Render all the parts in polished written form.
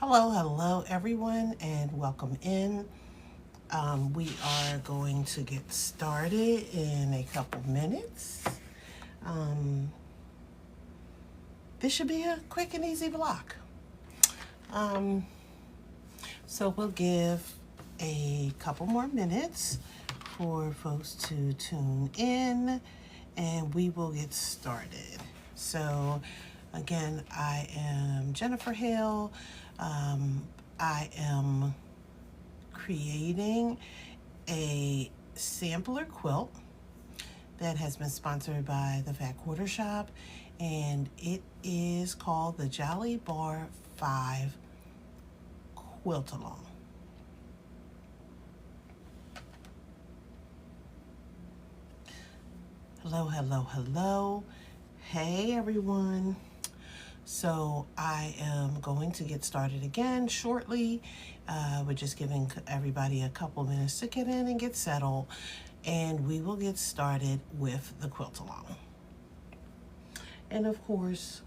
Hello everyone, and welcome in. We are going to get started in a couple minutes. Um, this should be a quick and easy block. Um, so we'll give a couple more minutes for folks to tune in, and we will get started. So, again, I am Jennifer Hale. I am creating a sampler quilt that has been sponsored by the Fat Quarter Shop, and it is called the Jolly Bar 5 Quilt Along. Hello. Hey everyone. So I am going to get started again shortly. We're just giving everybody a couple minutes to get in and get settled, and we will get started with the quilt along. And of course,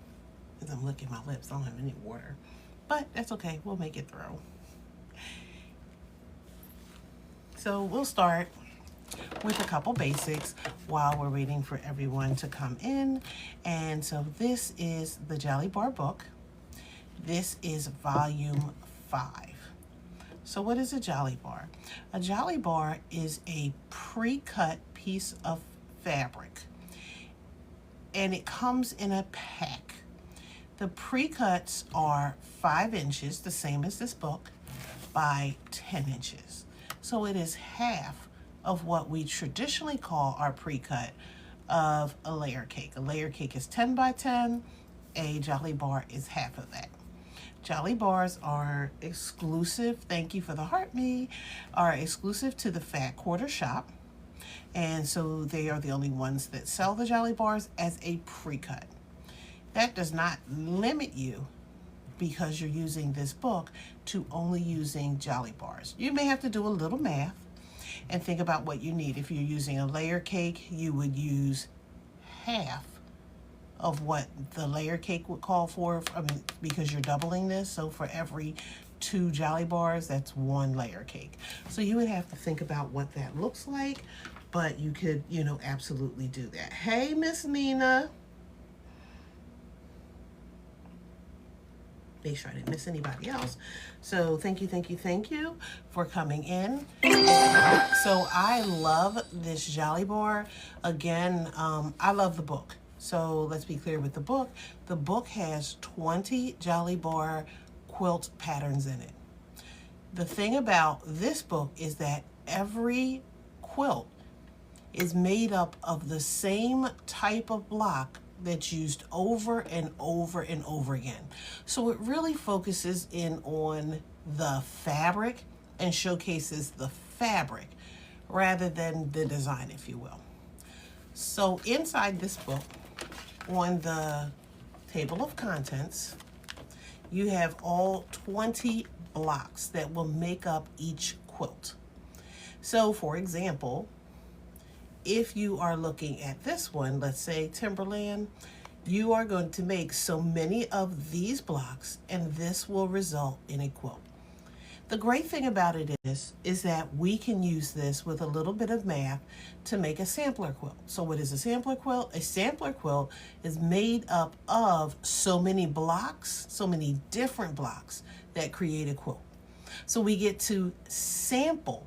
as I'm licking my lips, I don't have any water, but that's okay. We'll make it through. So we'll start with a couple basics while we're waiting for everyone to come in. And so this is the Jolly Bar book. This is volume 5. So what is a Jolly Bar? A Jolly Bar is a pre-cut piece of fabric, and it comes in a pack. The pre-cuts are 5 inches, the same as this book, by 10 inches. So it is half of what we traditionally call our pre-cut of a layer cake. A layer cake is 10 by 10. A Jolly Bar is half of that. Jolly Bars are exclusive, thank you for the heart me, are exclusive to the Fat Quarter Shop. And so they are the only ones that sell the Jolly Bars as a pre-cut. That does not limit you, because you're using this book, to only using Jolly Bars. You may have to do a little math and think about what you need. If you're using a layer cake, you would use half of what the layer cake would call for, because you're doubling this. So for every 2 Jolly Bars, that's 1 layer cake. So you would have to think about what that looks like, but you could, absolutely do that. Hey, Miss Nina. Make sure I didn't miss anybody else. So thank you for coming in. So I love this Jolly Bar. Again, I love the book. So let's be clear with the book. The book has 20 Jolly Bar quilt patterns in it. The thing about this book is that every quilt is made up of the same type of block that's used over and over and over again. So it really focuses in on the fabric and showcases the fabric rather than the design, if you will. So inside this book, on the table of contents, you have all 20 blocks that will make up each quilt. So for example, if you are looking at this one, let's say Timberland, you are going to make so many of these blocks, and this will result in a quilt. The great thing about it is that we can use this with a little bit of math to make a sampler quilt. So what is a sampler quilt? A sampler quilt is made up of so many blocks, so many different blocks that create a quilt. So we get to sample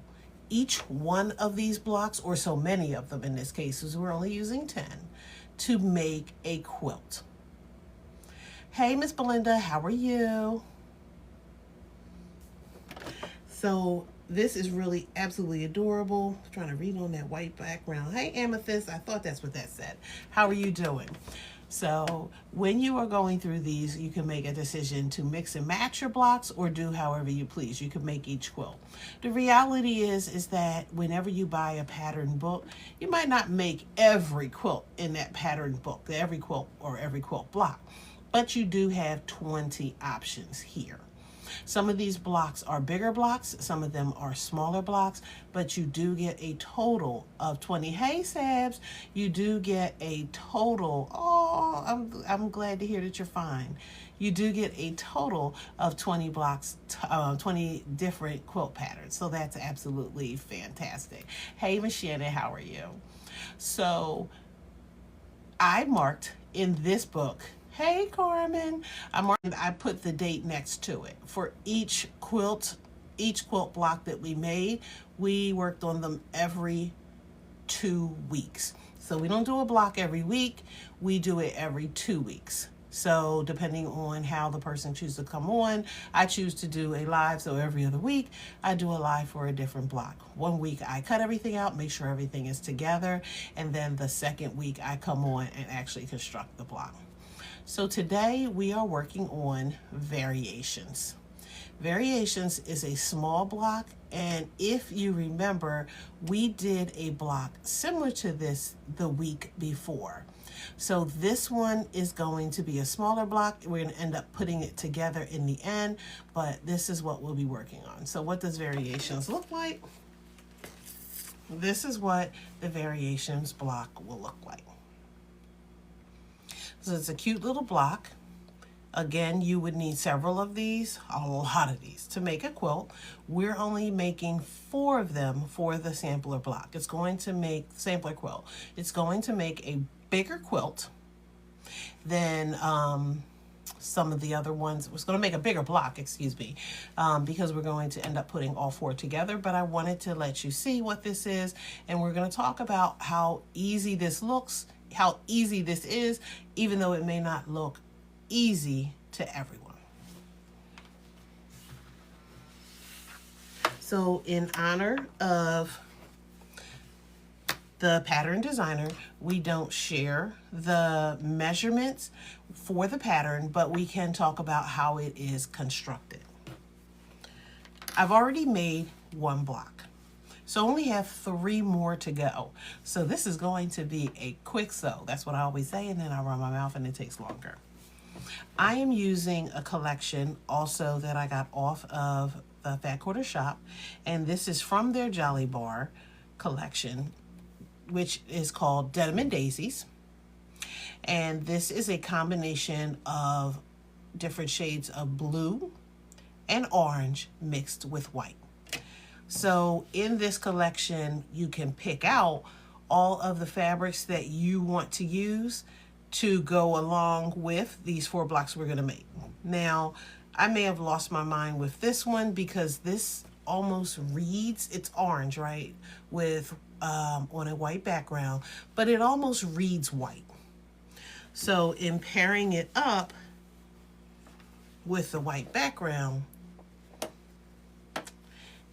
each one of these blocks, or so many of them in this case, because we're only using 10, to make a quilt. Hey, Miss Belinda, how are you? So this is really absolutely adorable. I'm trying to read on that white background. Hey, Amethyst, I thought that's what that said. How are you doing? So when you are going through these, you can make a decision to mix and match your blocks or do however you please. You can make each quilt. The reality is that whenever you buy a pattern book, you might not make every quilt in that pattern book, every quilt or every quilt block, but you do have 20 options here. Some of these blocks are bigger blocks, some of them are smaller blocks, but you do get a total of 20. Hey, Sabs, you do get a total, oh, I'm glad to hear that you're fine. you do get a total of 20 blocks, 20 different quilt patterns. So that's absolutely fantastic. Hey, Miss Shannon, how are you? So I marked in this book, hey Carmen, I put the date next to it. For each quilt block that we made, we worked on them every 2 weeks. So we don't do a block every week, we do it every 2 weeks. So depending on how the person chooses to come on, I choose to do a live. So every other week, I do a live for a different block. 1 week, I cut everything out, make sure everything is together. And then the second week, I come on and actually construct the block. So today we are working on variations. Variations is a small block, and if you remember, we did a block similar to this the week before. So this one is going to be a smaller block. We're going to end up putting it together in the end, but this is what we'll be working on. So what does variations look like? This is what the variations block will look like. So it's a cute little block. Again, you would need several of these, a lot of these, to make a quilt. We're only making 4 of them for the sampler block. It's going to make, sampler quilt, it's going to make a bigger quilt than some of the other ones. It's going to make a bigger block, excuse me, because we're going to end up putting all 4 together. But I wanted to let you see what this is, and we're going to talk about how easy this looks, how easy this is, even though it may not look easy to everyone. So in honor of the pattern designer, we don't share the measurements for the pattern, but we can talk about how it is constructed. I've already made 1 block, so I only have 3 more to go. So this is going to be a quick sew. That's what I always say, and then I run my mouth and it takes longer. I am using a collection also that I got off of the Fat Quarter Shop, and this is from their Jolly Bar collection, which is called Denim and Daisies. And this is a combination of different shades of blue and orange mixed with white. So in this collection, you can pick out all of the fabrics that you want to use to go along with these 4 blocks we're going to make. Now, I may have lost my mind with this one because this almost reads, it's orange, right, with on a white background, but it almost reads white. So in pairing it up with the white background,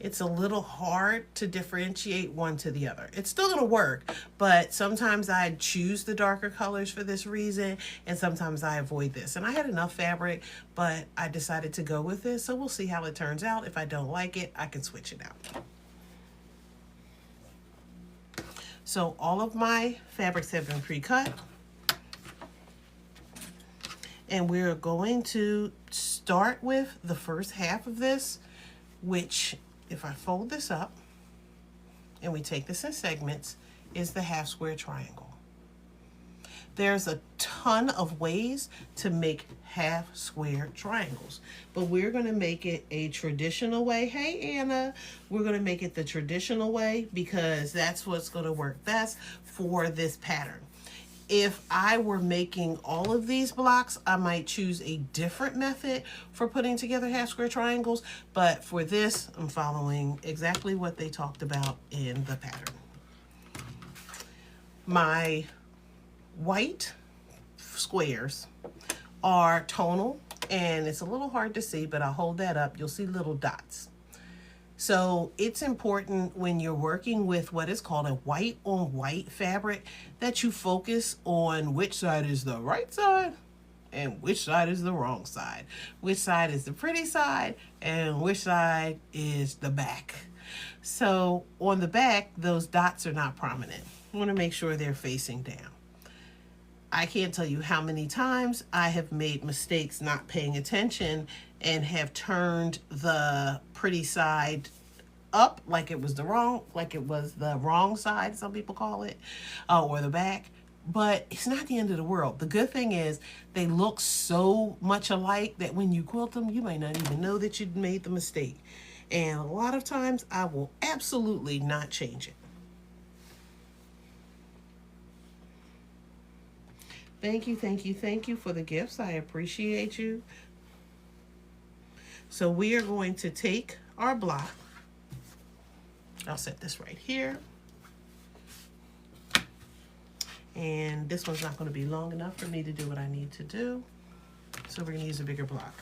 it's a little hard to differentiate one to the other. It's still gonna work, but sometimes I choose the darker colors for this reason, and sometimes I avoid this. And I had enough fabric, but I decided to go with this, so we'll see how it turns out. If I don't like it, I can switch it out. So all of my fabrics have been pre-cut, and we're going to start with the first half of this, which, if I fold this up and we take this in segments, is the half square triangle. There's a ton of ways to make half square triangles, but we're going to make it a traditional way. Hey Anna, we're going to make it the traditional way because that's what's going to work best for this pattern. If I were making all of these blocks, I might choose a different method for putting together half square triangles, but for this, I'm following exactly what they talked about in the pattern. My white squares are tonal, and it's a little hard to see, but I'll hold that up. You'll see little dots. So it's important when you're working with what is called a white on white fabric that you focus on which side is the right side and which side is the wrong side. Which side is the pretty side and which side is the back. So on the back, those dots are not prominent. You want to make sure they're facing down. I can't tell you how many times I have made mistakes not paying attention and have turned the pretty side up like it was the wrong side, some people call it, or the back. but it's not the end of the world. The good thing is they look so much alike that when you quilt them, you might not even know that you made the mistake. And a lot of times I will absolutely not change it. Thank you, thank you, thank you for the gifts. I appreciate you. So we are going to take our block. I'll set this right here. And this one's not going to be long enough for me to do what I need to do. So we're going to use a bigger block.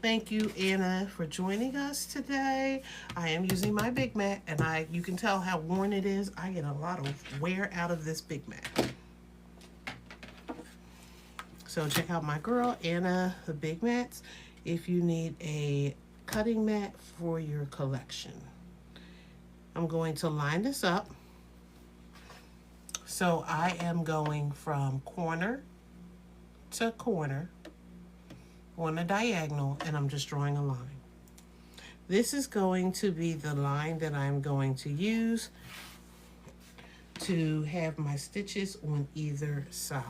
Thank you, Anna, for joining us today. I am using my big mat, and you can tell how worn it is. I get a lot of wear out of this big mat. So check out my girl, Anna, the Big Mats, if you need a cutting mat for your collection. I'm going to line this up. So I am going from corner to corner on a diagonal, and I'm just drawing a line. This is going to be the line that I'm going to use to have my stitches on either side.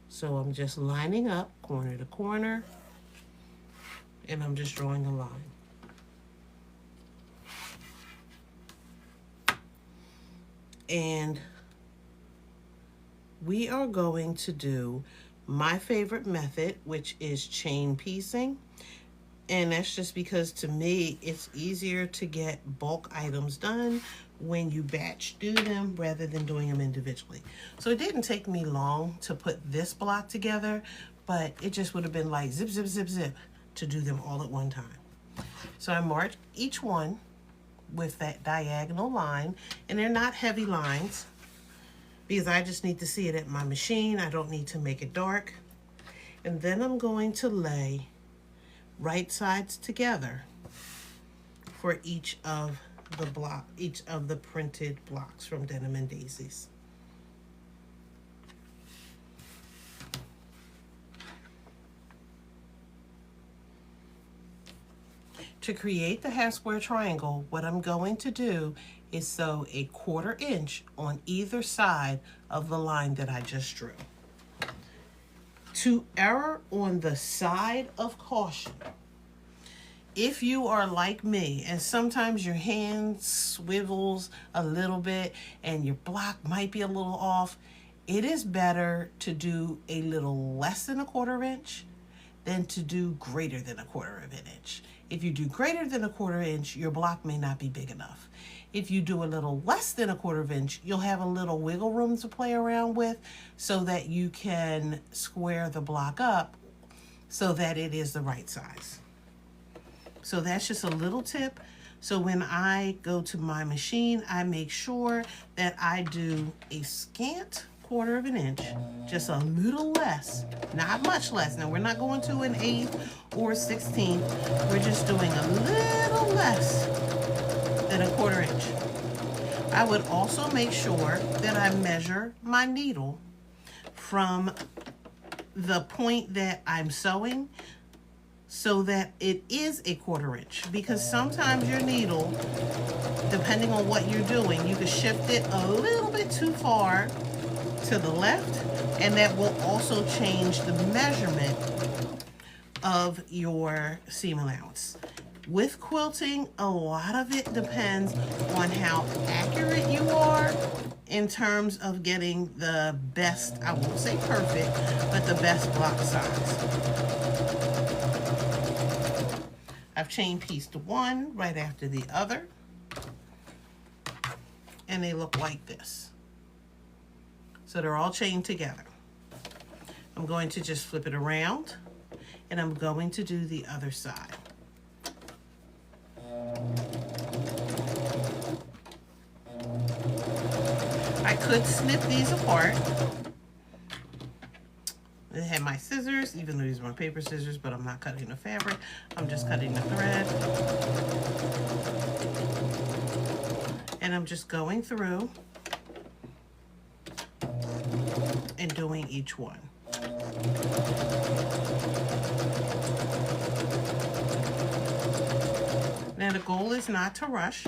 So I'm just lining up corner to corner, and I'm just drawing a line. And we are going to do my favorite method, which is chain piecing. And that's just because to me, it's easier to get bulk items done when you batch do them rather than doing them individually. So it didn't take me long to put this block together, but it just would have been like zip, zip, zip, zip to do them all at one time. So I marked each one with that diagonal line, and they're not heavy lines because I just need to see it at my machine. I don't need to make it dark. And then I'm going to lay right sides together for each of the printed blocks from Denim and Daisies. To create the half square triangle, what I'm going to do is sew a 1/4 inch on either side of the line that I just drew. To err on the side of caution, if you are like me and sometimes your hand swivels a little bit and your block might be a little off, it is better to do a little less than a 1/4 inch than to do greater than a 1/4 of an inch. If you do greater than a 1/4 inch, your block may not be big enough. If you do a little less than a 1/4 inch, you'll have a little wiggle room to play around with so that you can square the block up so that it is the right size. So that's just a little tip. So when I go to my machine, I make sure that I do a scant 1/4 of an inch, just a little less, not much less. Now we're not going to an 1/8 or 1/16. We're just doing a little less than a 1/4 inch. I would also make sure that I measure my needle from the point that I'm sewing so that it is a 1/4 inch, because sometimes your needle, depending on what you're doing, you can shift it a little bit too far to the left, and that will also change the measurement of your seam allowance. With quilting, a lot of it depends on how accurate you are in terms of getting the best, I won't say perfect, but the best block size. I've chain pieced one right after the other, and they look like this. So they're all chained together. I'm going to just flip it around, and I'm going to do the other side. I could snip these apart. I have my scissors, even though these are my paper scissors, but I'm not cutting the fabric. I'm just cutting the thread. And I'm just going through and doing each one. goal is not to rush.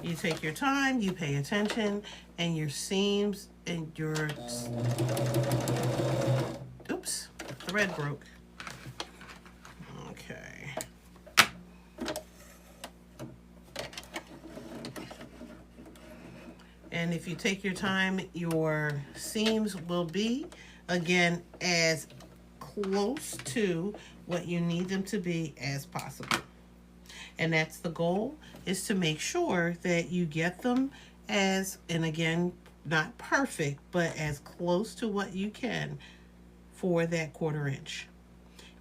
You take your time, you pay attention, and your seams and your, oops, thread broke. Okay. And if you take your time, your seams will be, again, as close to what you need them to be as possible. And that's the goal, is to make sure that you get them as, and again, not perfect, but as close to what you can for that 1/4 inch.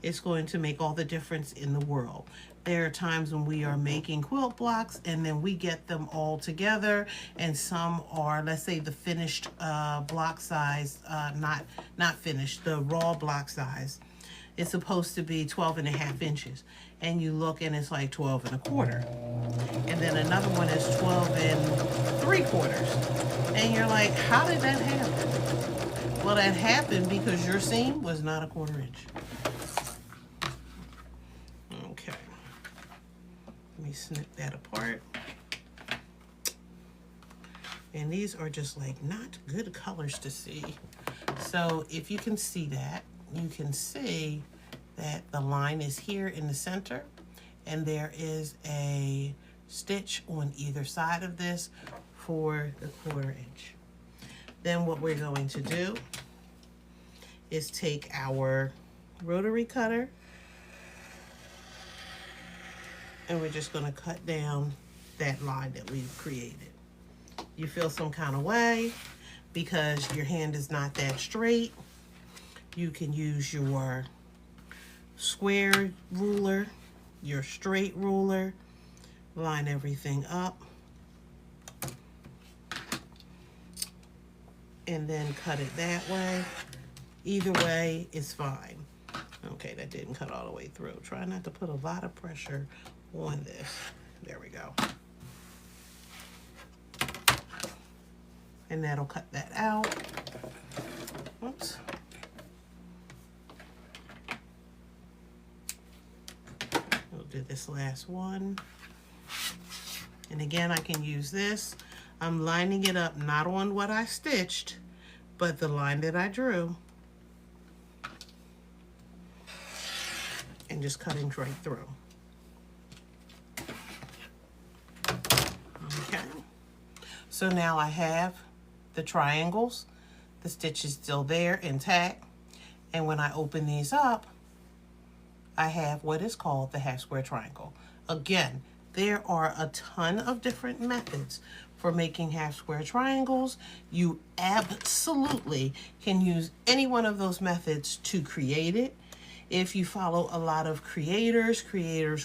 It's going to make all the difference in the world. There are times when we are making quilt blocks and then we get them all together, and some are, let's say, the finished block size, not finished, the raw block size. It's supposed to be 12.5 inches, and you look and it's like 12.25, and then another one is 12.75, and you're like, how did that happen? Well, that happened because your seam was not a 1/4 inch. Okay, let me snip that apart. And these are just like not good colors to see. So if you can see that, you can see that the line is here in the center, and there is a stitch on either side of this for the 1/4 inch. Then what we're going to do is take our rotary cutter, and we're just going to cut down that line that we've created. You feel some kind of way because your hand is not that straight, you can use your square ruler, your straight ruler, line everything up, and then cut it that way. Either way is fine. Okay, that didn't cut all the way through. Try not to put a lot of pressure on this. There we go. And that'll cut that out. Oops. We'll do this last one. And again, I can use this. I'm lining it up not on what I stitched, but the line that I drew. And just cutting right through. Okay. So now I have the triangles. The stitch is still there intact. And when I open these up, I have what is called the half square triangle. Again, there are a ton of different methods for making half square triangles. You absolutely can use any one of those methods to create it. If you follow a lot of creators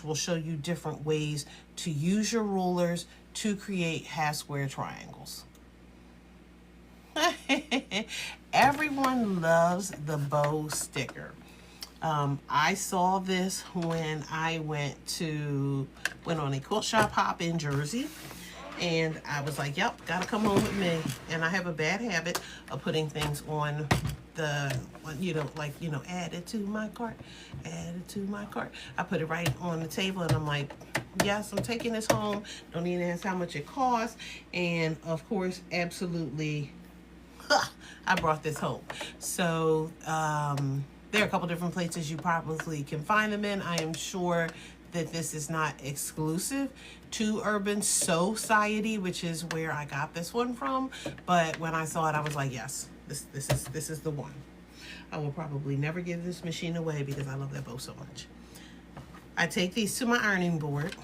will show you different ways to use your rulers to create half square triangles. Everyone loves the bow sticker. I saw this when I went on a quilt shop hop in Jersey, and I was like, yep, gotta come home with me. And I have a bad habit of putting things on the, add it to my cart, add it to my cart. I put it right on the table, and I'm like, yes, I'm taking this home. Don't even ask how much it costs. And of course, absolutely, I brought this home. So there are a couple different places you probably can find them in. I am sure that this is not exclusive to Urban Society, which is where I got this one from. But when I saw it, I was like, yes, this is the one. I will probably never give this machine away because I love that bow so much. I take these to my ironing board,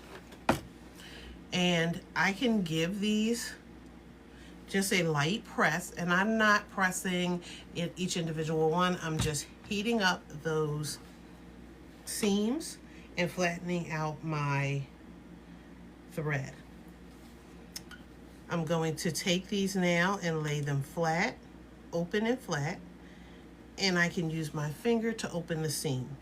and I can give these just a light press, and I'm not pressing each individual one. I'm just heating up those seams and flattening out my thread. I'm going to take these now and lay them flat, open and flat, and I can use my finger to open the seam.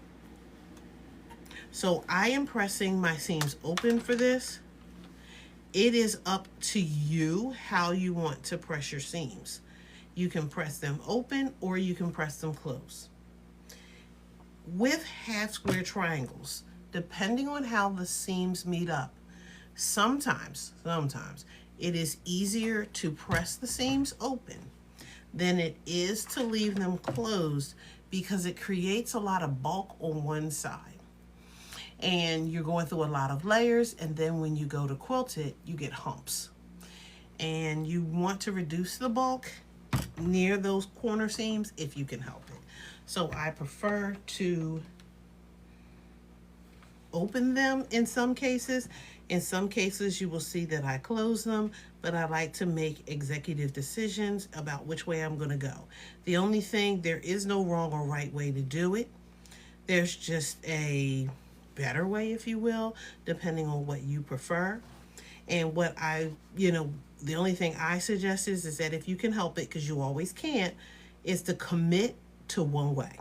So I am pressing my seams open for this. It is up to you how you want to press your seams. You can press them open or you can press them closed. with half square triangles, depending on how the seams meet up, sometimes it is easier to press the seams open than it is to leave them closed, because it creates a lot of bulk on one side. And you're going through a lot of layers, and then when you go to quilt it, you get humps. And you want to reduce the bulk near those corner seams if you can help it. So I prefer to open them in some cases. In some cases, you will see that I close them, but I like to make executive decisions about which way I'm going to go. The only thing, there is no wrong or right way to do it. There's just a better way, if you will, depending on what you prefer. And what the only thing I suggest is that if you can help it, because you always can't, is to commit to one way.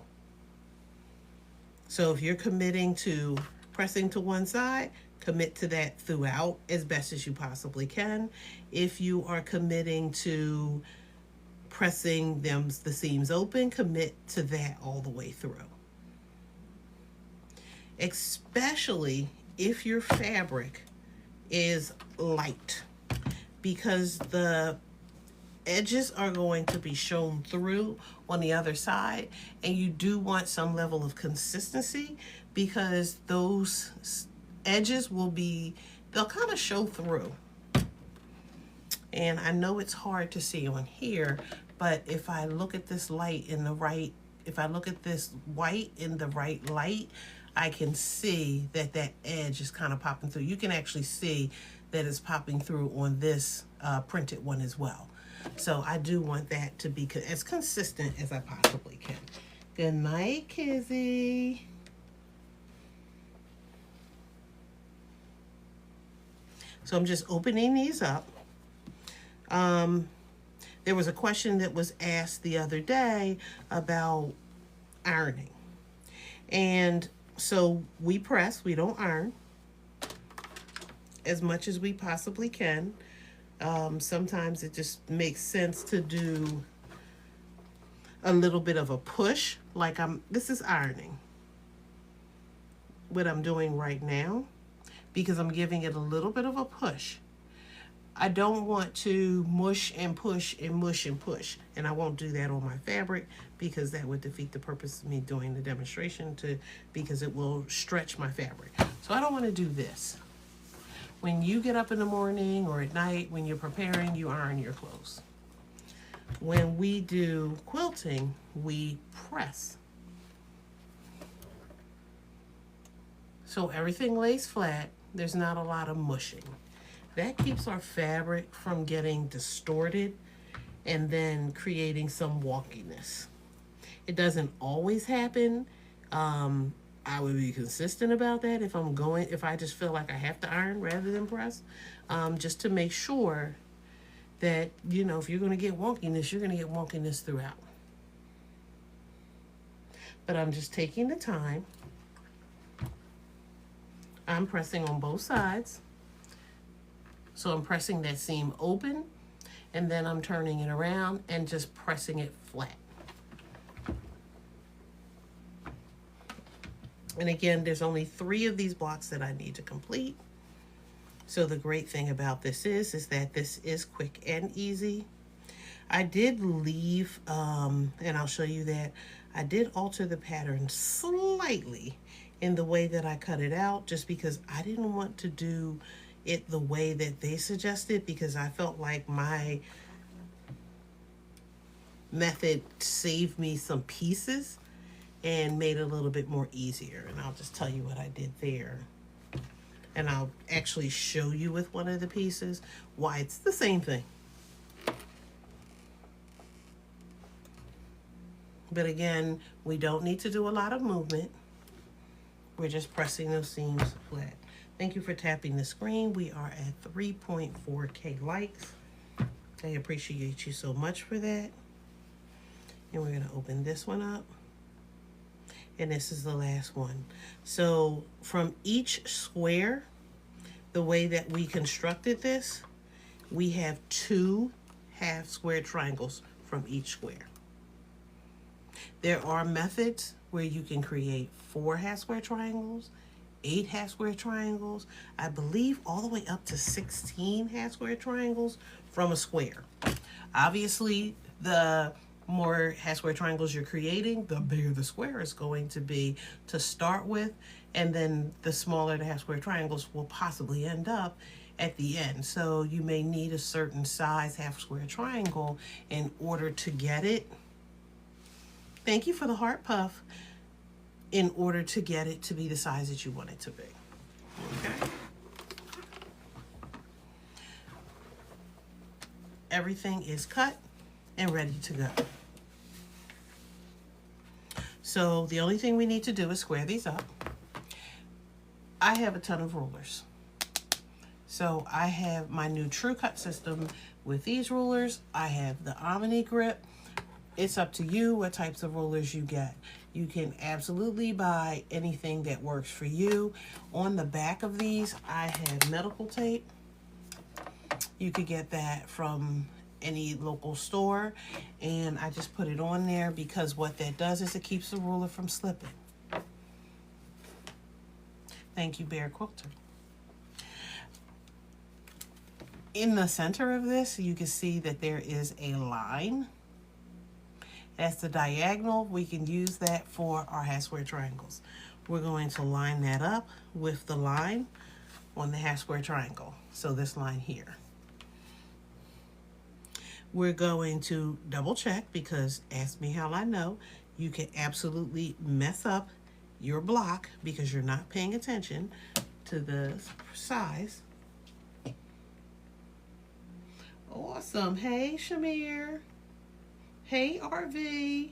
So if you're committing to pressing to one side, commit to that throughout as best as you possibly can. If you are committing to pressing the seams open, commit to that all the way through. Especially if your fabric is light, because the edges are going to be shown through on the other side, and you do want some level of consistency, because those edges they'll kind of show through. And I know it's hard to see on here, but if I look at this light in the right, if I look at this white in the right light, I can see that that edge is kind of popping through. You can actually see that it's popping through on this printed one as well. So I do want that to be as consistent as I possibly can. Good night, Kizzy. So I'm just opening these up. There was a question that was asked the other day about ironing. And so we press, we don't iron as much as we possibly can. Sometimes it just makes sense to do a little bit of a push, like this is ironing, what I'm doing right now, because I'm giving it a little bit of a push. I don't want to mush and push and mush and push, and I won't do that on my fabric, because that would defeat the purpose of me doing the demonstration, because it will stretch my fabric. So I don't want to do this. When you get up in the morning or at night, when you're preparing, you iron your clothes. When we do quilting, we press. So everything lays flat. There's not a lot of mushing. That keeps our fabric from getting distorted and then creating some wonkiness. It doesn't always happen. I would be consistent about that if I just feel like I have to iron rather than press, just to make sure that, if you're going to get wonkiness, you're going to get wonkiness throughout. But I'm just taking the time. I'm pressing on both sides. So I'm pressing that seam open, and then I'm turning it around and just pressing it flat. And again, there's only 3 of these blocks that I need to complete. So the great thing about this is that this is quick and easy. I did leave, and I'll show you that, I did alter the pattern slightly in the way that I cut it out, just because I didn't want to do it the way that they suggested, because I felt like my method saved me some pieces and made it a little bit more easier. And I'll just tell you what I did there. And I'll actually show you with one of the pieces why it's the same thing. But again, we don't need to do a lot of movement. We're just pressing those seams flat. Thank you for tapping the screen. We are at 3.4K likes. I appreciate you so much for that. And we're gonna open this one up. And this is the last one. So from each square, the way that we constructed this, we have 2 half square triangles from each square. There are methods where you can create 4 half square triangles, 8 half square triangles, I believe all the way up to 16 half square triangles from a square. Obviously, the more half square triangles you're creating, the bigger the square is going to be to start with, and then the smaller the half square triangles will possibly end up at the end. So you may need a certain size half square triangle in order to get it. Thank you for the heart puff. In order to get it to be the size that you want it to be. Okay. Everything is cut and ready to go. So the only thing we need to do is square these up. I have a ton of rulers. So I have my new True Cut system with these rulers. I have the Omni Grip. It's up to you what types of rulers you get. You can absolutely buy anything that works for you. On the back of these, I have medical tape. You could get that from any local store, and I just put it on there because what that does is it keeps the ruler from slipping. Thank you, Bear Quilter. In the center of this, you can see that there is a line. That's the diagonal. We can use that for our half square triangles. We're going to line that up with the line on the half square triangle. So this line here. We're going to double check because ask me how I know. You can absolutely mess up your block because you're not paying attention to the size. Awesome. Hey, Shamir. Hey, RV.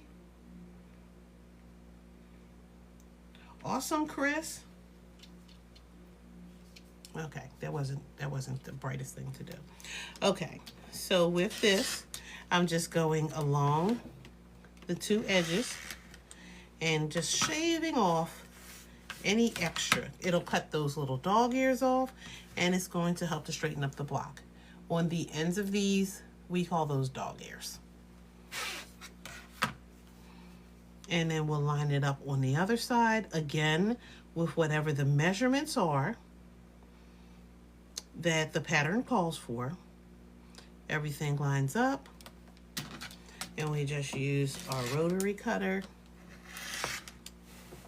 Awesome, Chris. Okay, that wasn't the brightest thing to do. Okay, so with this, I'm just going along the 2 edges and just shaving off any extra. It'll cut those little dog ears off, and it's going to help to straighten up the block. On the ends of these, we call those dog ears. And then we'll line it up on the other side, again, with whatever the measurements are that the pattern calls for. Everything lines up, and we just use our rotary cutter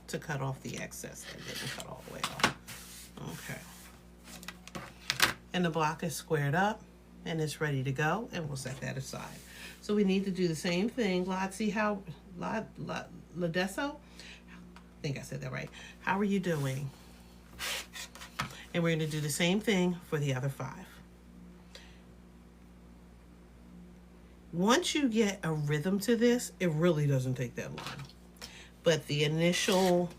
to cut off the excess that didn't cut all the way off. Okay. And the block is squared up, and it's ready to go, and we'll set that aside. So we need to do the same thing. Let's see how, Ladesso? I think I said that right. How are you doing? And we're going to do the same thing for the other 5. Once you get a rhythm to this, it really doesn't take that long. But the initial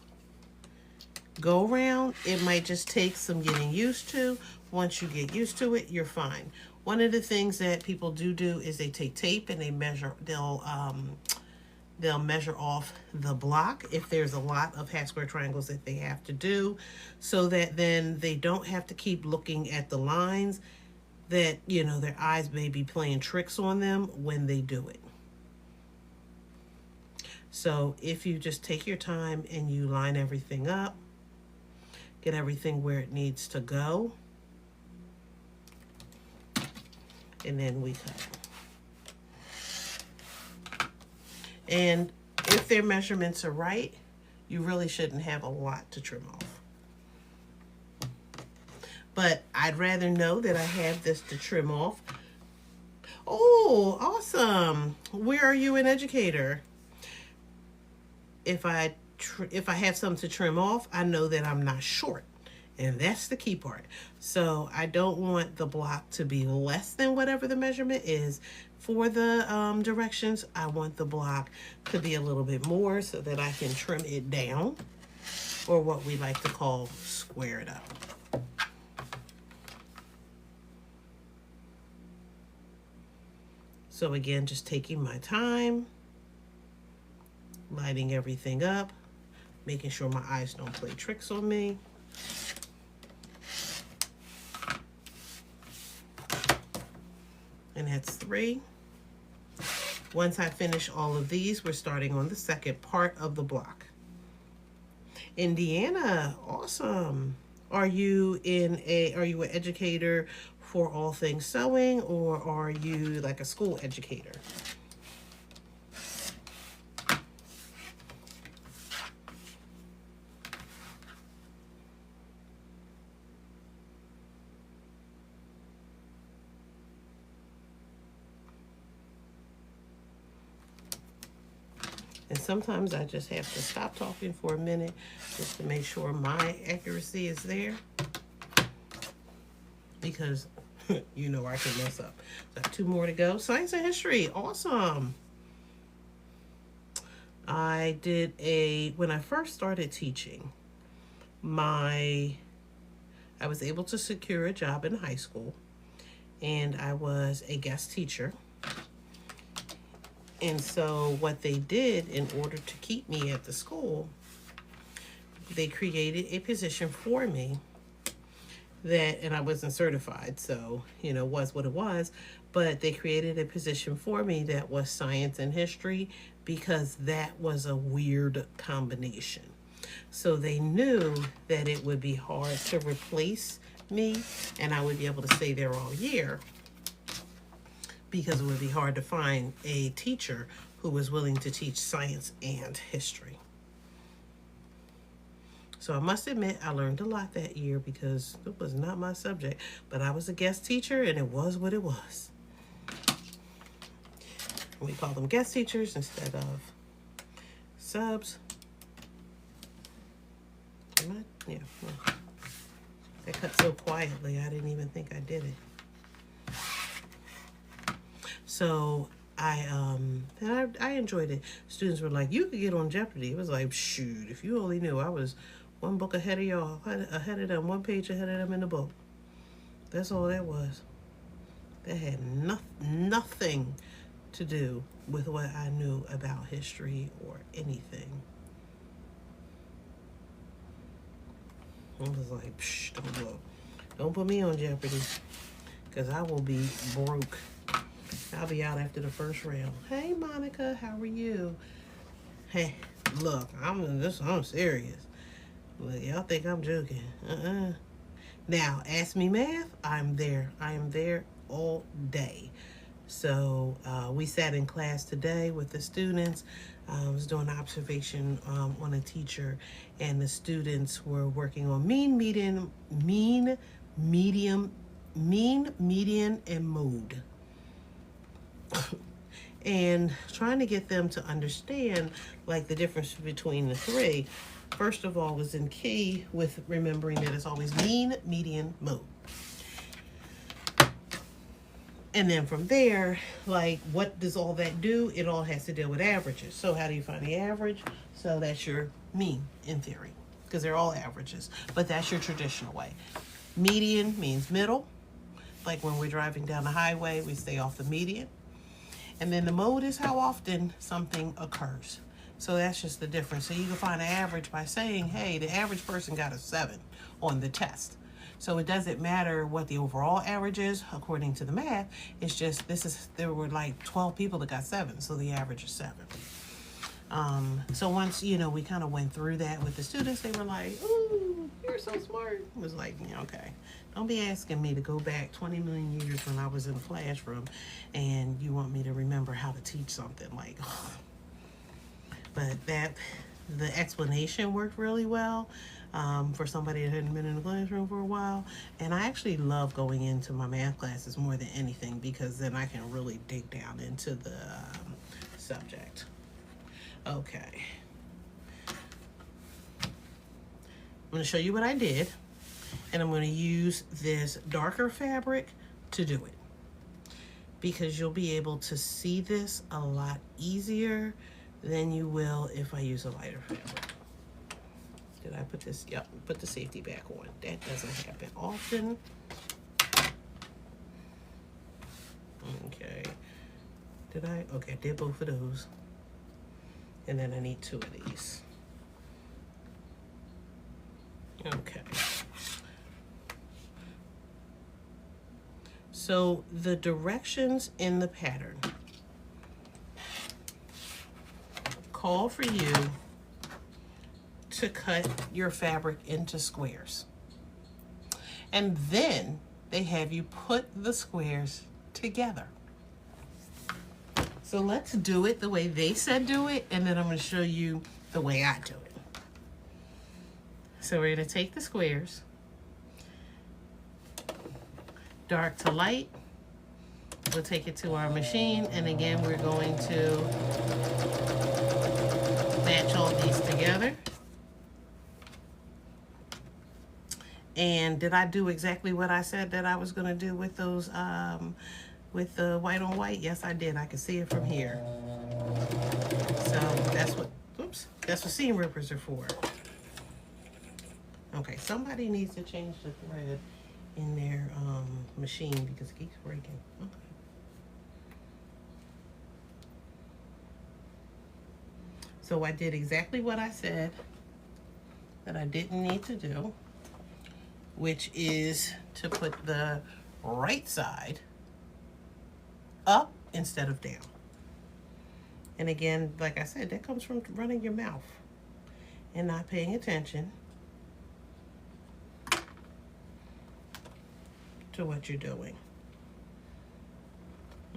go round, it might just take some getting used to. Once you get used to it, you're fine. One of the things that people do is they take tape and they measure, they'll measure off the block if there's a lot of half square triangles that they have to do, so that then they don't have to keep looking at the lines that, you know, their eyes may be playing tricks on them when they do it. So if you just take your time and you line everything up, get everything where it needs to go, and then we cut. And if their measurements are right, you really shouldn't have a lot to trim off. But I'd rather know that I have this to trim off. Oh, awesome. Where are you an educator? If I have something to trim off, I know that I'm not short. And that's the key part. So I don't want the block to be less than whatever the measurement is. For the directions, I want the block to be a little bit more so that I can trim it down, or what we like to call square it up. So again, just taking my time, lighting everything up, making sure my eyes don't play tricks on me. And that's 3. Once I finish all of these, we're starting on the second part of the block. Indiana, awesome. Are you an educator for all things sewing, or are you like a school educator? And sometimes I just have to stop talking for a minute just to make sure my accuracy is there, because you know I can mess up. So I have 2 more to go. Science and history, awesome. I did when I first started teaching, I was able to secure a job in high school, and I was a guest teacher. And so what they did in order to keep me at the school, they created a position for me and I wasn't certified, so, you know, was what it was, but they created a position for me that was science and history, because that was a weird combination. So they knew that it would be hard to replace me, and I would be able to stay there all year, because it would be hard to find a teacher who was willing to teach science and history. So I must admit, I learned a lot that year because it was not my subject, but I was a guest teacher and it was what it was. We call them guest teachers instead of subs. Yeah. That cut so quietly, I didn't even think I did it. So I enjoyed it. Students were like, "You could get on Jeopardy." It was like, shoot, if you only knew, I was one book ahead of y'all, ahead of them, one page ahead of them in the book. That's all that was. That had nothing to do with what I knew about history or anything. I was like, psh, don't put me on Jeopardy, because I will be broke. I'll be out after the first round. Hey, Monica, how are you? Hey, look, I'm serious. Look, y'all think I'm joking. Now, ask me math, I'm there. I am there all day. So we sat in class today with the students. I was doing an observation on a teacher, and the students were working on mean, median, and mode. And trying to get them to understand like the difference between the three. First of all, was in key with remembering that it's always mean, median, mode. And then from there, like, what does all that do? It all has to deal with averages. So how do you find the average? So that's your mean in theory, because they're all averages, but that's your traditional way. Median means middle. Like when we're driving down the highway, we stay off the median. And then the mode is how often something occurs. So that's just the difference. So you can find an average by saying, hey, the average person got a 7 on the test. So it doesn't matter what the overall average is according to the math. It's just there were like 12 people that got 7, so the average is 7. So once, you know, we kind of went through that with the students, they were like, ooh, you're so smart. It was like, yeah, okay. Don't be asking me to go back 20 million years when I was in the classroom and you want me to remember how to teach something. Like, oh. But the explanation worked really well for somebody that hadn't been in the classroom for a while. And I actually love going into my math classes more than anything, because then I can really dig down into the subject. Okay. I'm going to show you what I did, and I'm going to use this darker fabric to do it, because you'll be able to see this a lot easier than you will if I use a lighter fabric. Did I put this? Yep, put the safety back on. That doesn't happen often. Okay. Did I? Okay, I did both of those. And then I need 2 of these. Okay. So the directions in the pattern call for you to cut your fabric into squares. And then they have you put the squares together. So let's do it the way they said do it, and then I'm going to show you the way I do it. So we're going to take the squares, dark to light. We'll take it to our machine, and again we're going to match all these together. And did I do exactly what I said that I was going to do with those with the white on white? Yes, I did. I can see it from here. So that's what, oops, that's what seam rippers are for. Okay, somebody needs to change the thread in their machine because it keeps breaking. Okay. So I did exactly what I said that I didn't need to do, which is to put the right side up instead of down. And again, like I said, that comes from running your mouth and not paying attention to what you're doing.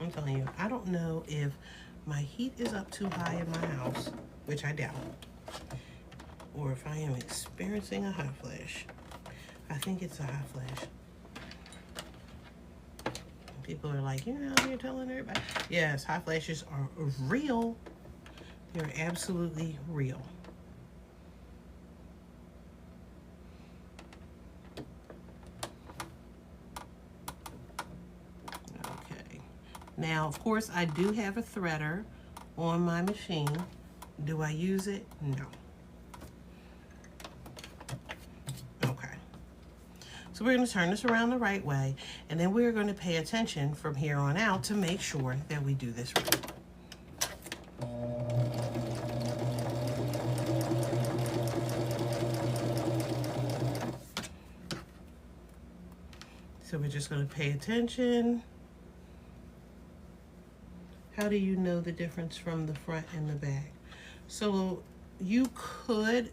I'm telling you, I don't know if my heat is up too high in my house, which I doubt, or if I am experiencing a hot flash. I think it's a hot flash. People are like, you're telling everybody. Yes, hot flashes are real. They're absolutely real. Okay. Now, of course, I do have a threader on my machine. Do I use it? No. So we're going to turn this around the right way, and then we're going to pay attention from here on out to make sure that we do this right. So we're just going to pay attention. How do you know the difference from the front and the back? So you could,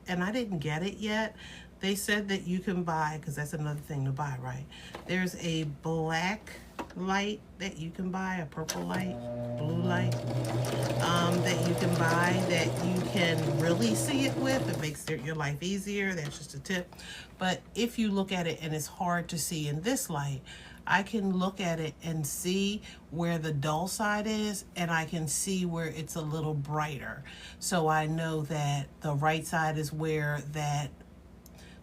and I didn't get it yet. They said that you can buy, because that's another thing to buy, right? There's a black light that you can buy, a purple light, blue light, that you can buy that you can really see it with. It makes your life easier. That's just a tip. But if you look at it and it's hard to see in this light, I can look at it and see where the dull side is, and I can see where it's a little brighter. So I know that the right side is where that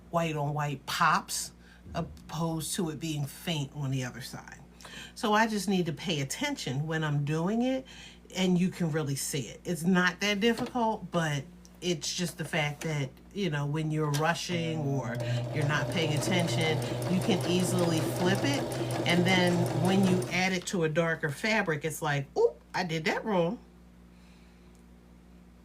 white on white pops, opposed to it being faint on the other side. So I just need to pay attention when I'm doing it, and you can really see it. It's not that difficult, but it's just the fact that, you know, when you're rushing or you're not paying attention, you can easily flip it. And then when you add it to a darker fabric, it's like, oh, I did that wrong.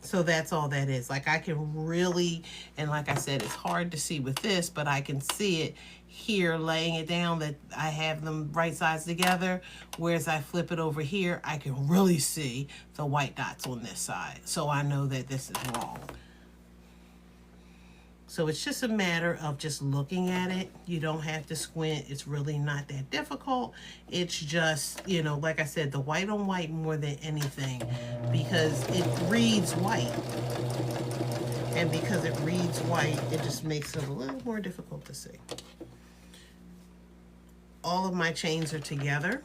So that's all that is. Like, I can really, and like I said, it's hard to see with this, but I can see it here laying it down that I have them right sides together. Whereas I flip it over here, I can really see the white dots on this side. So I know that this is wrong. So it's just a matter of just looking at it. You don't have to squint. It's really not that difficult. It's just, you know, like I said, the white on white more than anything, because it reads white. And because it reads white, it just makes it a little more difficult to see. All of my chains are together.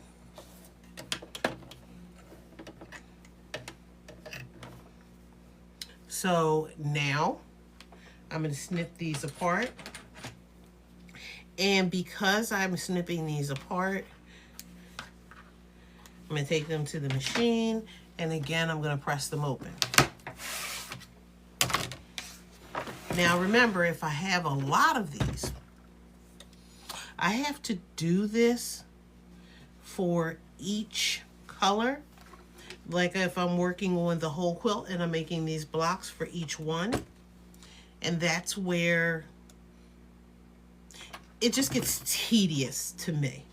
So now I'm going to snip these apart. And because I'm snipping these apart, I'm going to take them to the machine. And again, I'm going to press them open. Now remember, if I have a lot of these, I have to do this for each color. Like if I'm working on the whole quilt and I'm making these blocks for each one. And that's where it just gets tedious to me.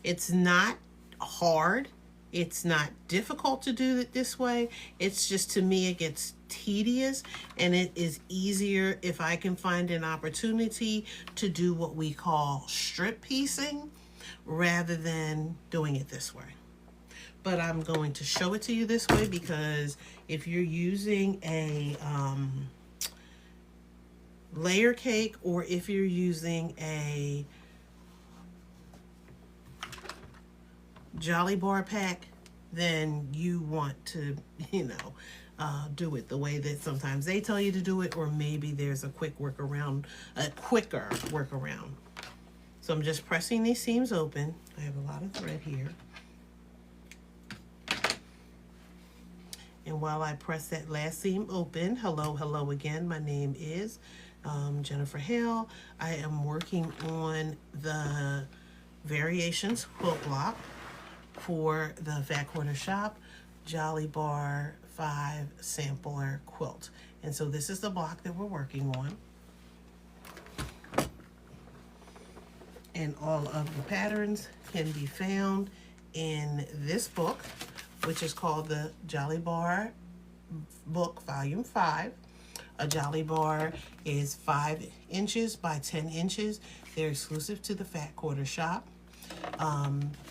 It's not hard. It's not difficult to do it this way. It's just, to me, it gets tedious, and it is easier if I can find an opportunity to do what we call strip piecing rather than doing it this way. But I'm going to show it to you this way because if you're using a layer cake, or if you're using a Jolly Bar pack, then you want to, do it the way that sometimes they tell you to do it, or maybe there's a quicker workaround. So I'm just pressing these seams open. I have a lot of thread here. And while I press that last seam open, hello again, my name is Jennifer Hale. I am working on the Variations quilt block for the Fat Quarter Shop Jolly Bar 5 Sampler Quilt. And so this is the block that we're working on. And all of the patterns can be found in this book, which is called the Jolly Bar Book Volume 5. A Jolly Bar is 5 inches by 10 inches. They're exclusive to the Fat Quarter Shop.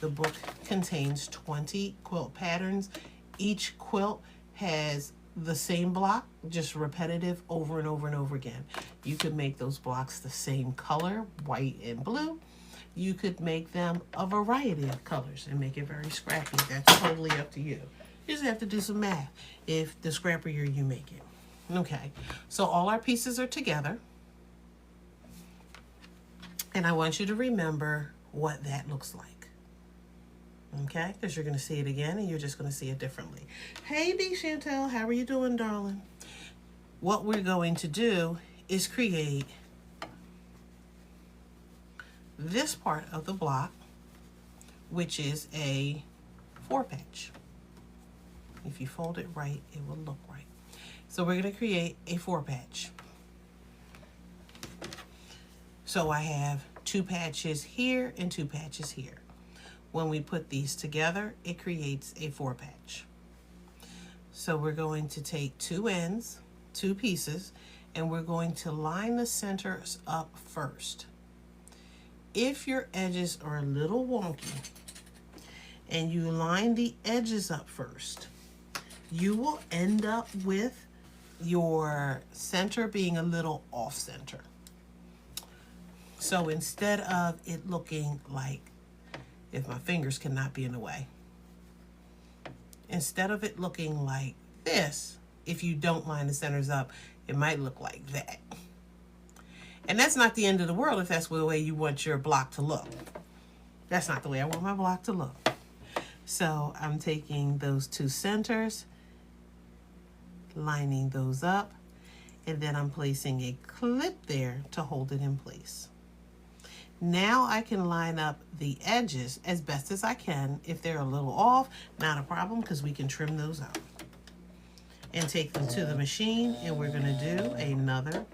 The book contains 20 quilt patterns. Each quilt has the same block, just repetitive over and over and over again. You could make those blocks the same color, white and blue. You could make them a variety of colors and make it very scrappy. That's totally up to you. You just have to do some math if the scrappier you make it. Okay, so all our pieces are together. And I want you to remember what that looks like. Okay, because you're going to see it again and you're just going to see it differently. Hey, D. Chantel, how are you doing, darling? What we're going to do is create this part of the block, which is a 4-patch. If you fold it right, it will look right. So we're going to create a 4-patch. So I have 2 patches here and 2 patches here. When we put these together, it creates a 4-patch. So we're going to take 2 ends, 2 pieces, and we're going to line the centers up first. If your edges are a little wonky and you line the edges up first, you will end up with your center being a little off center. So instead of it looking like, if my fingers cannot be in the way, instead of it looking like this, if you don't line the centers up, it might look like that. And that's not the end of the world if that's the way you want your block to look. That's not the way I want my block to look. So I'm taking those 2 centers, lining those up, and then I'm placing a clip there to hold it in place. Now I can line up the edges as best as I can. If they're a little off, not a problem, because we can trim those out. And take them to the machine, and we're gonna do another.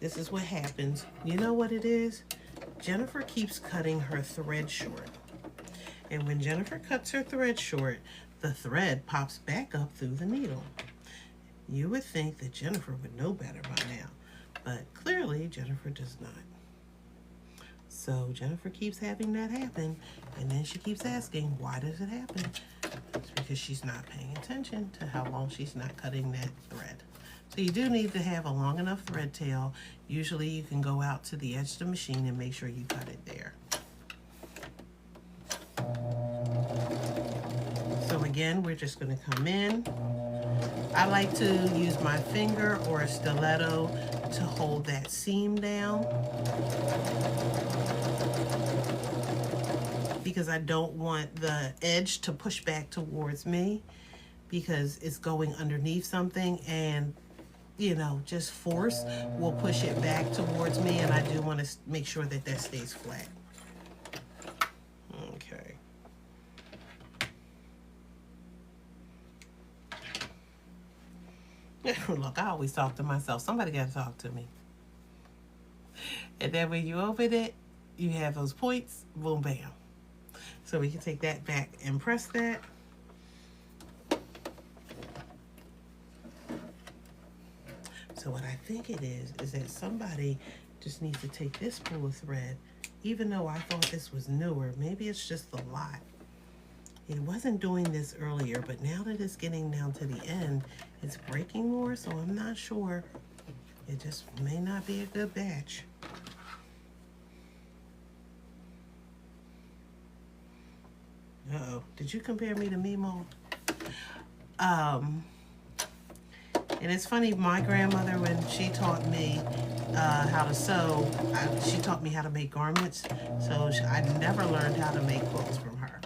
This is what happens. You know what it is? Jennifer keeps cutting her thread short. And when Jennifer cuts her thread short, the thread pops back up through the needle. You would think that Jennifer would know better by now, but clearly Jennifer does not. So Jennifer keeps having that happen, and then she keeps asking, why does it happen? It's because she's not paying attention to how long she's not cutting that thread. So you do need to have a long enough thread tail. Usually you can go out to the edge of the machine and make sure you cut it there. So again, we're just going to come in. I like to use my finger or a stiletto to hold that seam down, because I don't want the edge to push back towards me, because it's going underneath something, and just force will push it back towards me, and I do want to make sure that that stays flat. Okay. Look, I always talk to myself. Somebody got to talk to me. And then when you open it, you have those points, boom, bam. So we can take that back and press that. So what I think it is that somebody just needs to take this spool of thread, even though I thought this was newer, maybe it's just a lot. It wasn't doing this earlier, but now that it's getting down to the end, it's breaking more, so I'm not sure. It just may not be a good batch. Uh-oh, did you compare me to Mimo? And it's funny, my grandmother, when she taught me how to sew, she taught me how to make garments, so I never learned how to make quilts from her.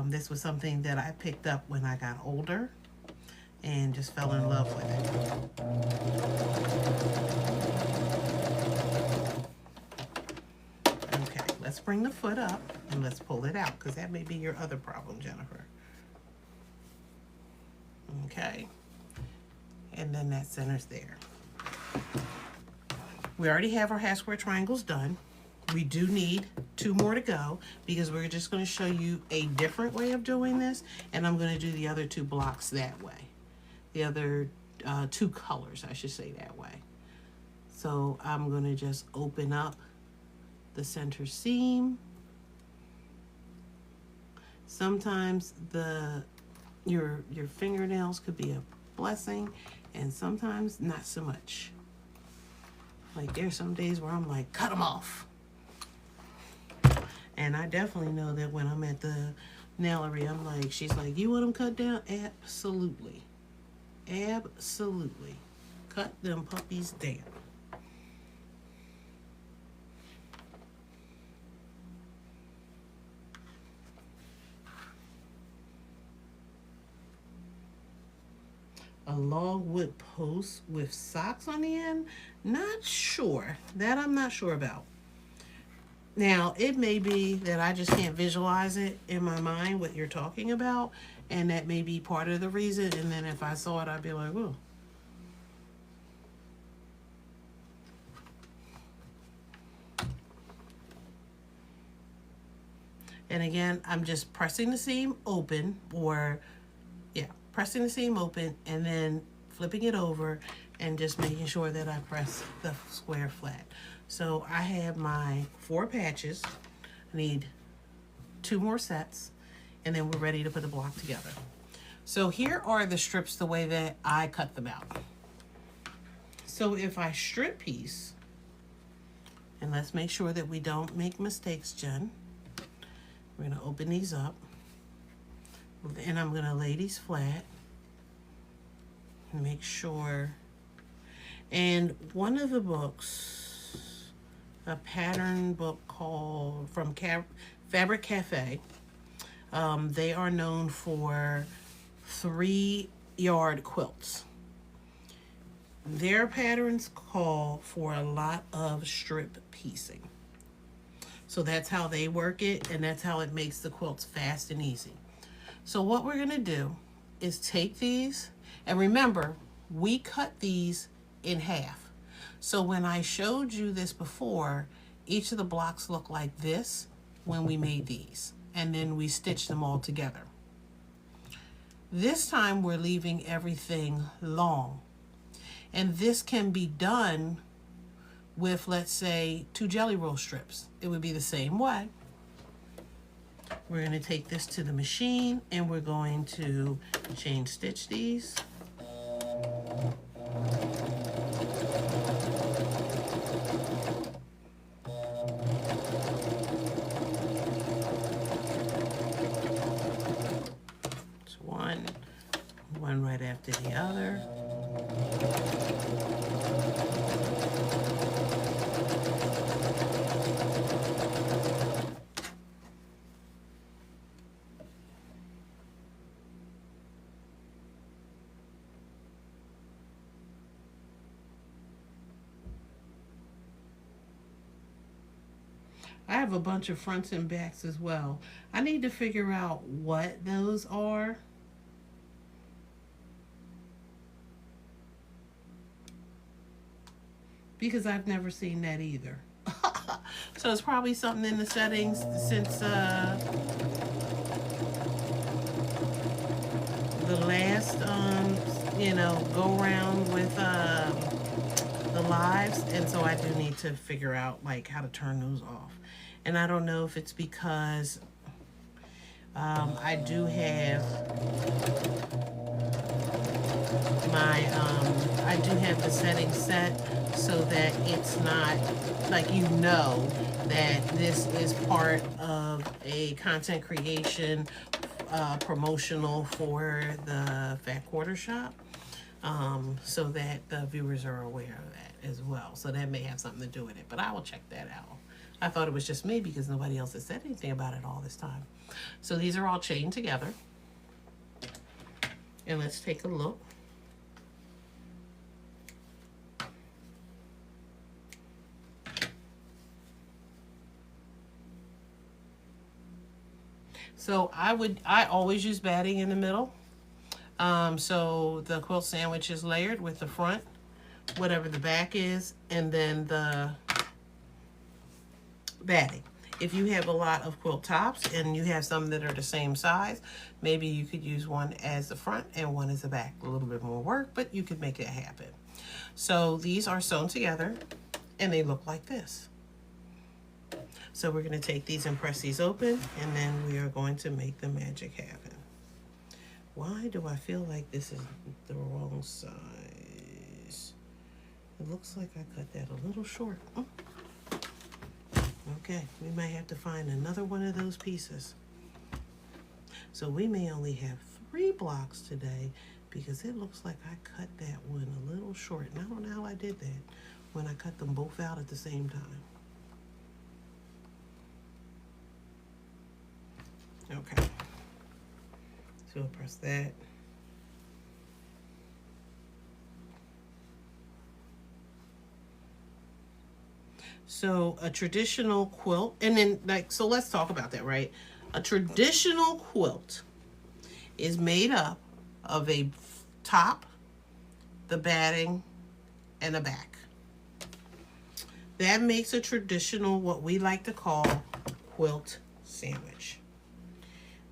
This was something that I picked up when I got older and just fell in love with it. Okay, let's bring the foot up and let's pull it out, because that may be your other problem, Jennifer. Okay, and then that centers there. We already have our half square triangles done. We do need 2 more to go, because we're just going to show you a different way of doing this, and I'm going to do the other 2 blocks that way. The other 2 colors, I should say, that way. So I'm going to just open up the center seam. Sometimes your fingernails could be a blessing, and sometimes not so much. Like, there's some days where I'm like, cut them off. And I definitely know that when I'm at the nailery, I'm like, she's like, you want them cut down? Absolutely. Absolutely. Cut them puppies down. A log wood post with socks on the end? Not sure. That I'm not sure about. Now, it may be that I just can't visualize it in my mind, what you're talking about, and that may be part of the reason, and then if I saw it, I'd be like, oh. And again, I'm just pressing the seam open, or, yeah, pressing the seam open, and then flipping it over, and just making sure that I press the square flat. So I have my 4 patches. I need 2 more sets, and then we're ready to put the block together. So here are the strips the way that I cut them out. So if I strip piece, and let's make sure that we don't make mistakes, Jen. We're gonna open these up, and I'm gonna lay these flat and make sure. And one of the books, a pattern book called from Fabric Cafe. They are known for 3-yard quilts. Their patterns call for a lot of strip piecing. So that's how they work it, and that's how it makes the quilts fast and easy. So what we're gonna do is take these, and remember, we cut these in half. So when I showed you this before, each of the blocks looked like this when we made these, and then we stitched them all together. This time we're leaving everything long, and this can be done with, let's say, 2 jelly roll strips. It would be the same way. We're going to take this to the machine, and we're going to chain stitch these. One right after the other. I have a bunch of fronts and backs as well. I need to figure out what those are. Because I've never seen that either. So it's probably something in the settings since the last, you know, go around with the lives. And so I do need to figure out like how to turn those off. And I don't know if it's because I do have my, I do have the settings set so that it's not, like, you know, that this is part of a content creation promotional for the Fat Quarter Shop, so that the viewers are aware of that as well. So that may have something to do with it, but I will check that out. I thought it was just me because nobody else has said anything about it all this time. So these are all chained together. And let's take a look. So I always use batting in the middle. So the quilt sandwich is layered with the front, whatever the back is, and then the batting. If you have a lot of quilt tops and you have some that are the same size, maybe you could use one as the front and one as the back. A little bit more work, but you could make it happen. So these are sewn together and they look like this. So we're going to take these and press these open, and then we are going to make the magic happen. Why do I feel like this is the wrong size? It looks like I cut that a little short. Okay, we might have to find another one of those pieces. So we may only have 3 blocks today because it looks like I cut that one a little short. And I don't know how I did that when I cut them both out at the same time. Okay, so we'll press that. So a traditional quilt, and then like, so let's talk about that, right? A traditional quilt is made up of a top, the batting, and a back. That makes a traditional, what we like to call, quilt sandwich.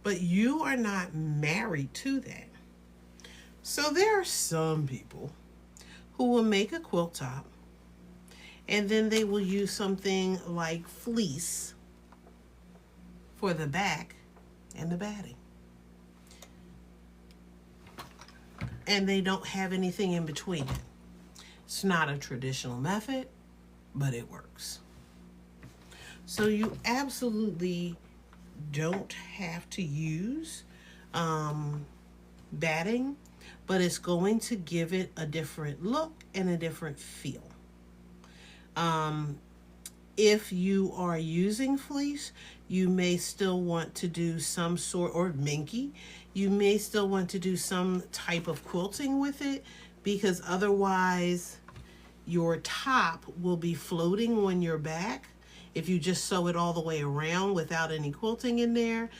But you are not married to that. So there are some people who will make a quilt top and then they will use something like fleece for the back and the batting. And they don't have anything in between it. It's not a traditional method, but it works. So you absolutely don't have to use batting, but it's going to give it a different look and a different feel. If you are using fleece, you may still want to do some sort, or minky, you may still want to do some type of quilting with it, because otherwise your top will be floating on your back if you just sew it all the way around without any quilting in there.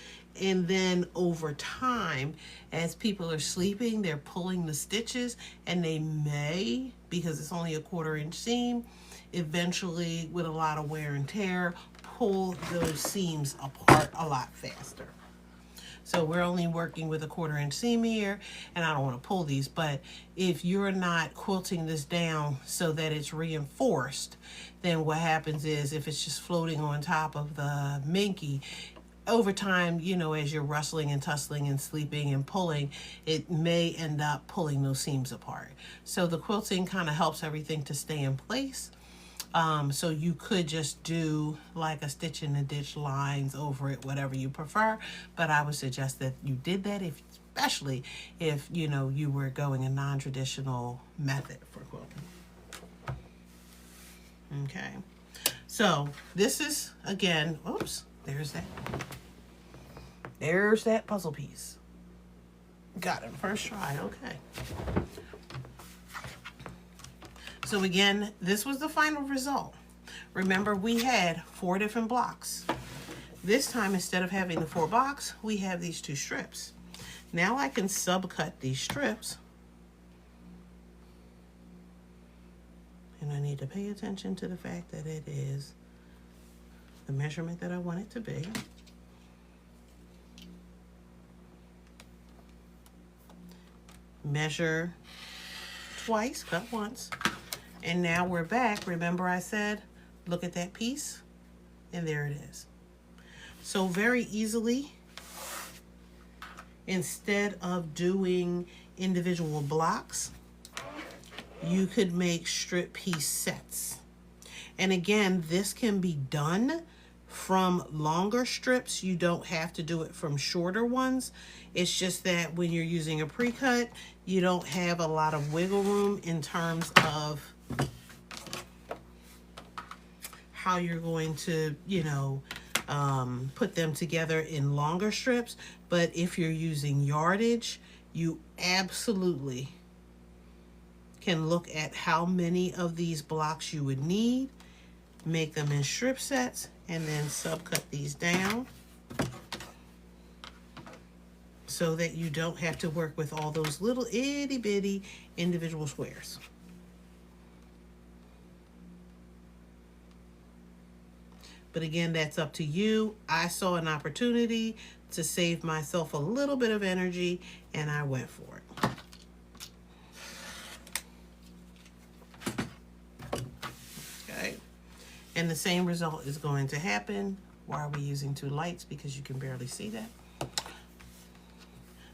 And then over time, as people are sleeping, they're pulling the stitches, and they may, because it's only a 1/4 inch seam, eventually with a lot of wear and tear, pull those seams apart a lot faster. So we're only working with a 1/4 inch seam here, and I don't want to pull these, but if you're not quilting this down so that it's reinforced, then what happens is, if it's just floating on top of the minky, over time, you know, as you're rustling and tussling and sleeping and pulling, it may end up pulling those seams apart. So the quilting kind of helps everything to stay in place. So you could just do like a stitch in the ditch lines over it, whatever you prefer. But I would suggest that you did that, especially if, you know, you were going a non-traditional method for quilting. Okay. So this is, again, oops, there's that puzzle piece. Got it first try, okay. So again, this was the final result. Remember, we had 4 different blocks. This time, instead of having the 4 blocks, we have these 2 strips. Now I can subcut these strips. And I need to pay attention to the fact that it is the measurement that I want it to be. Measure twice, cut once. And now we're back. Remember I said, look at that piece? And there it is. So very easily, instead of doing individual blocks, you could make strip piece sets. And again, this can be done from longer strips. You don't have to do it from shorter ones. It's just that when you're using a pre-cut, you don't have a lot of wiggle room in terms of how you're going to, you know, put them together in longer strips. But if you're using yardage, you absolutely can look at how many of these blocks you would need, make them in strip sets, and then subcut these down so that you don't have to work with all those little itty bitty individual squares. But again, that's up to you. I saw an opportunity to save myself a little bit of energy, and I went for it. Okay. And the same result is going to happen. Why are we using two lights? Because you can barely see that.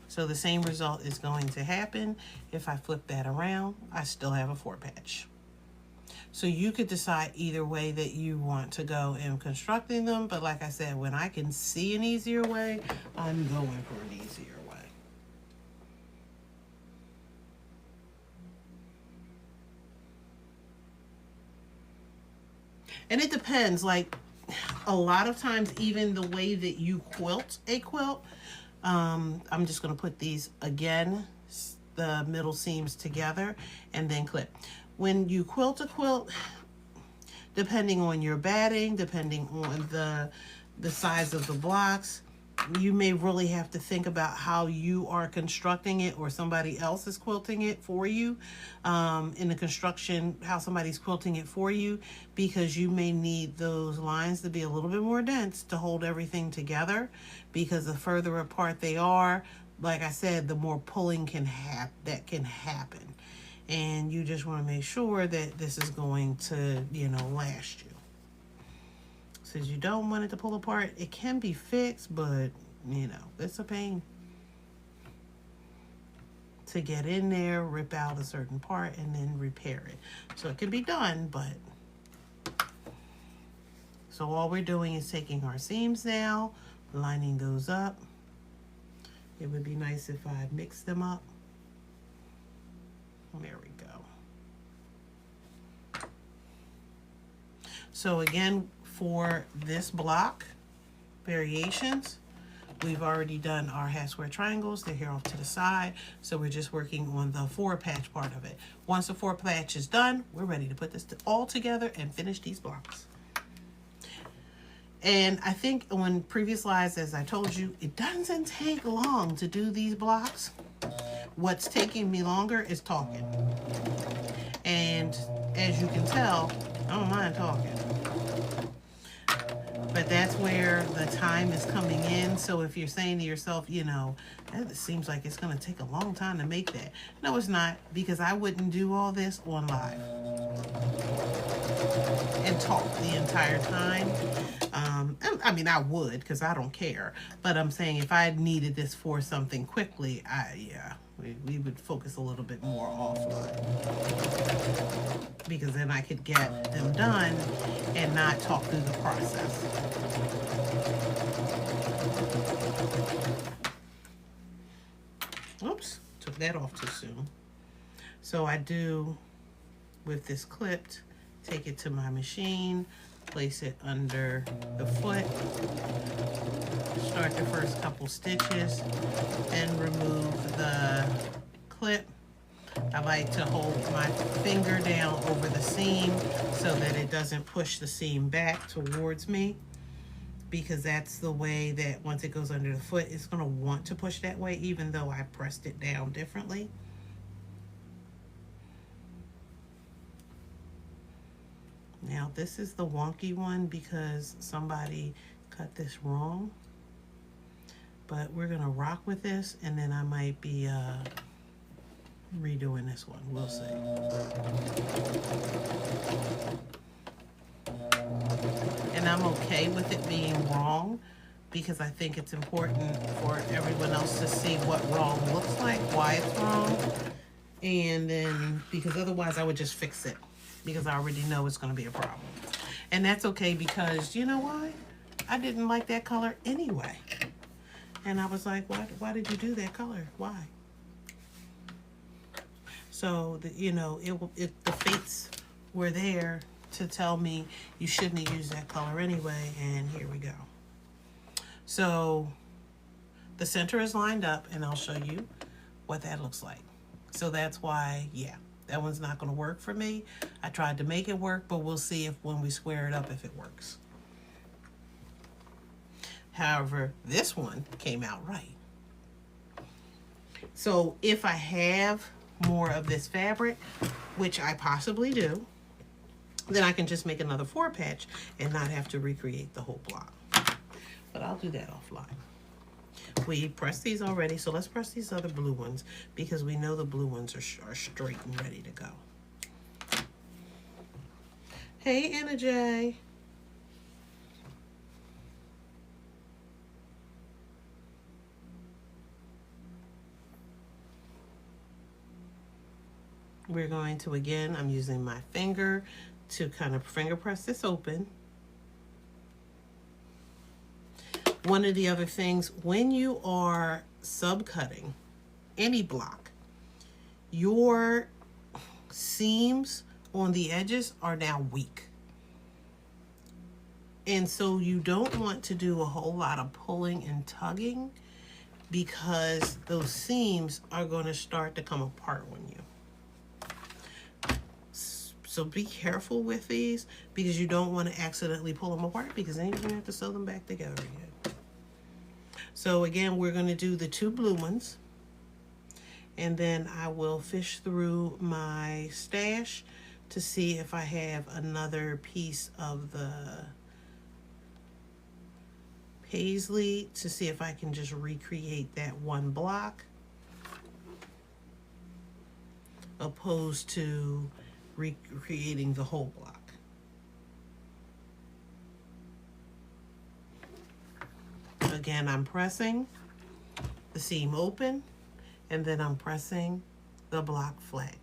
So the same result is going to happen. If I flip that around, I still have a 4-patch. So you could decide either way that you want to go in constructing them. But like I said, when I can see an easier way, I'm going for an easier way. And it depends, like a lot of times, even the way that you quilt a quilt, I'm just going to put these again, the middle seams together and then clip. When you quilt a quilt, depending on your batting, depending on the size of the blocks, you may really have to think about how you are constructing it, or somebody else is quilting it for you in the construction, how somebody's quilting it for you, because you may need those lines to be a little bit more dense to hold everything together, because the further apart they are, like I said, the more pulling can happen. And you just want to make sure that this is going to, you know, last you. Since you don't want it to pull apart, it can be fixed, but, you know, it's a pain to get in there, rip out a certain part, and then repair it. So it can be done, but... So all we're doing is taking our seams now, lining those up. It would be nice if I mixed them up. There we go. So again, for this block variations, we've already done our half square triangles. They're here off to the side. So we're just working on the 4-patch part of it. Once the 4-patch is done, we're ready to put this all together and finish these blocks. And I think on previous slides, as I told you, it doesn't take long to do these blocks. What's taking me longer is talking. And as you can tell, I don't mind talking. But that's where the time is coming in. So if you're saying to yourself, you know, it seems like it's going to take a long time to make that. No, it's not, because I wouldn't do all this on live and talk the entire time. I mean, I would, because I don't care. But I'm saying if I needed this for something quickly, we would focus a little bit more offline, because then I could get them done and not talk through the process. Oops, took that off too soon. So I do, with this clipped, take it to my machine, place it under the foot, start the first couple stitches, and remove the clip. I like to hold my finger down over the seam so that it doesn't push the seam back towards me, because that's the way that once it goes under the foot, it's going to want to push that way, even though I pressed it down differently. Now this is the wonky one because somebody cut this wrong. But we're gonna rock with this, and then I might be redoing this one. We'll see. And I'm okay with it being wrong because I think it's important for everyone else to see what wrong looks like, why it's wrong, and then because otherwise I would just fix it because I already know it's going to be a problem. And that's okay because you know why? I didn't like that color anyway. And I was like, why did you do that color? Why? So, you know, the fates were there to tell me you shouldn't have used that color anyway, and here we go. So the center is lined up, and I'll show you what that looks like. So that's why, yeah, that one's not going to work for me. I tried to make it work, but we'll see if when we square it up if it works. However, this one came out right. So if I have more of this fabric, which I possibly do, then I can just make another 4-patch and not have to recreate the whole block. But I'll do that offline. We pressed these already, so let's press these other blue ones because we know the blue ones are straight and ready to go. Hey, Anna J. We're going to, again, I'm using my finger to kind of finger press this open. One of the other things, when you are subcutting any block, your seams on the edges are now weak. And so you don't want to do a whole lot of pulling and tugging because those seams are going to start to come apart on you. So be careful with these because you don't want to accidentally pull them apart because then you're going to have to sew them back together again. So again, we're going to do the 2 blue ones. And then I will fish through my stash to see if I have another piece of the paisley to see if I can just recreate that one block opposed to recreating the whole block. Again, I'm pressing the seam open and then I'm pressing the block flat.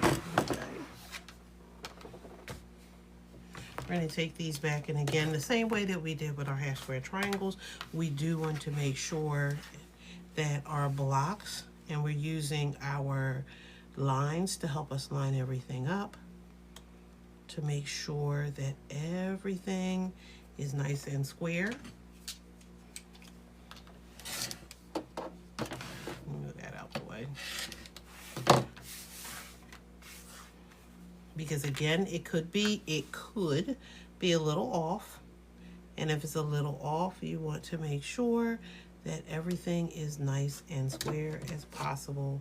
Okay. We're going to take these back, and again, the same way that we did with our half square triangles, we do want to make sure that our blocks, and we're using our lines to help us line everything up to make sure that everything is nice and square. Move that out the way. Because again, it could be a little off. And if it's a little off, you want to make sure that everything is nice and square as possible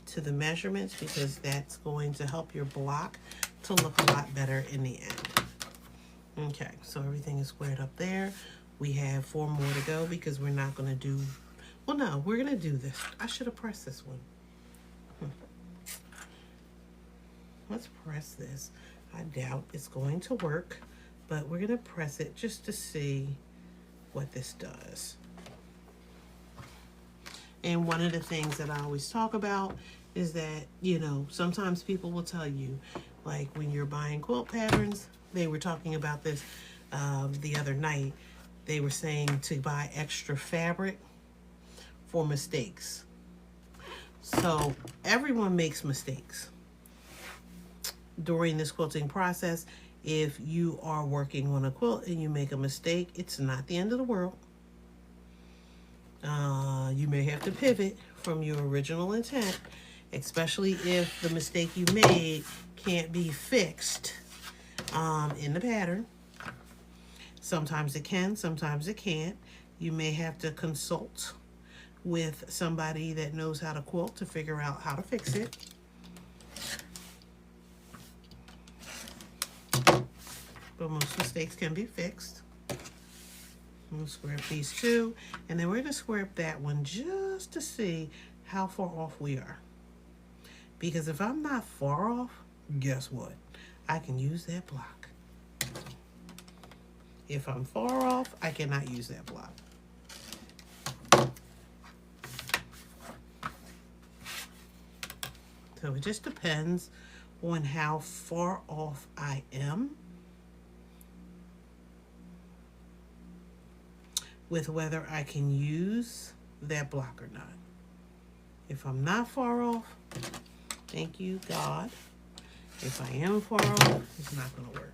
to the measurements, because that's going to help your block to look a lot better in the end. Okay, so everything is squared up there. We have 4 more to go because we're not going to do, well, no, we're going to do this. I should have pressed this one. Let's press this. I doubt it's going to work, but we're going to press it just to see what this does. And one of the things that I always talk about is that, you know, sometimes people will tell you, like when you're buying quilt patterns, they were talking about this the other night. They were saying to buy extra fabric for mistakes. So everyone makes mistakes during this quilting process. If you are working on a quilt and you make a mistake, it's not the end of the world. You may have to pivot from your original intent, especially if the mistake you made can't be fixed in the pattern. Sometimes it can, sometimes it can't. You may have to consult with somebody that knows how to quilt to figure out how to fix it. but most mistakes can be fixed. We'll square up these two, and then we're going to square up that one just to see how far off we are. Because if I'm not far off, guess what? I can use that block. If I'm far off, I cannot use that block. So it just depends on how far off I am with whether I can use that block or not. If I'm not far off, thank you, God. If I am far off, it's not going to work.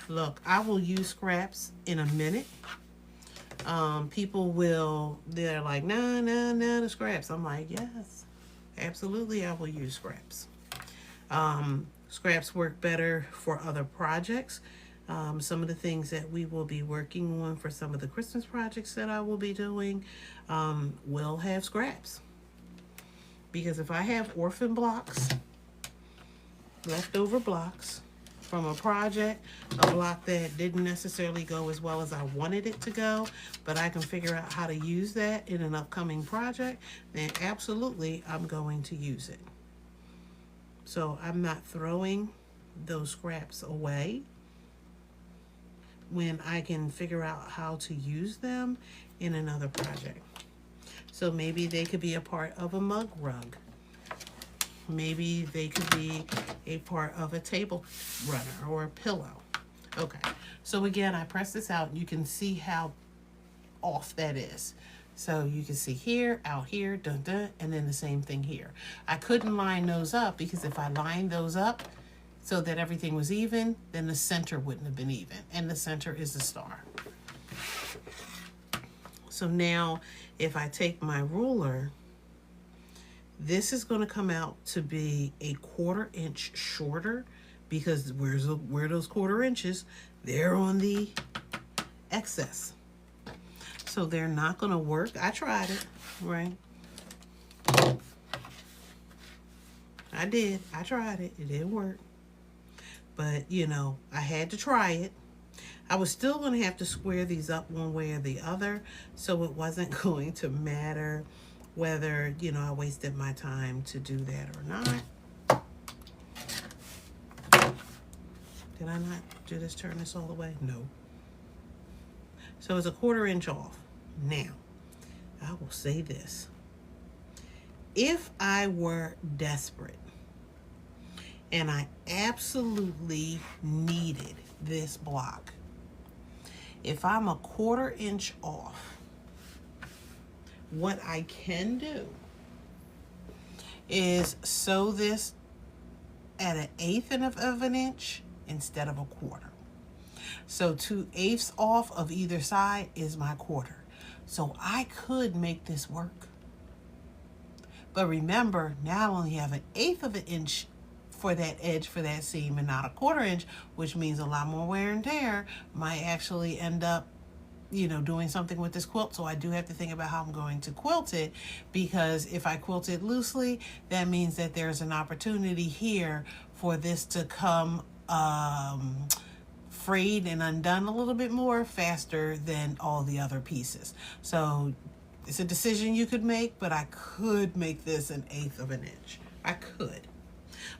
Look, I will use scraps in a minute. People they're like, no, the scraps. I'm like, yes, absolutely, I will use scraps. Scraps work better for other projects. Some of the things that we will be working on for some of the Christmas projects that I will be doing will have scraps. Because if I have orphan blocks, leftover blocks from a project, a block that didn't necessarily go as well as I wanted it to go, but I can figure out how to use that in an upcoming project, then absolutely I'm going to use it. So I'm not throwing those scraps away when I can figure out how to use them in another project. So maybe they could be a part of a mug rug. Maybe they could be a part of a table runner or a pillow. Okay, so again, I press this out and you can see how off that is. So you can see here, out here, dun dun, and then the same thing here. I couldn't line those up because if I lined those up so that everything was even, then the center wouldn't have been even. And the center is the star. So now if I take my ruler, this is going to come out to be a 1/4 inch shorter because where those 1/4 inches, they're on the excess. So they're not going to work. I tried it, right? I did. I tried it. It didn't work. But, you know, I had to try it. I was still going to have to square these up one way or the other, so it wasn't going to matter whether, you know, I wasted my time to do that or not. Did I not turn this all the way? No. So it's a 1/4 inch off. Now, I will say this. If I were desperate and I absolutely needed this block, if I'm a 1/4 inch off, what I can do is sew this at 1/8 of an inch instead of a 1/4. So 2/8 off of either side is my 1/4. So I could make this work. But remember, now I only have 1/8 of an inch for that edge for that seam and not a 1/4 inch, which means a lot more wear and tear. Might actually end up, you know, doing something with this quilt. So I do have to think about how I'm going to quilt it, because if I quilt it loosely, that means that there's an opportunity here for this to come frayed and undone a little bit more faster than all the other pieces. So it's a decision you could make, but I could make this 1/8 of an inch. I could.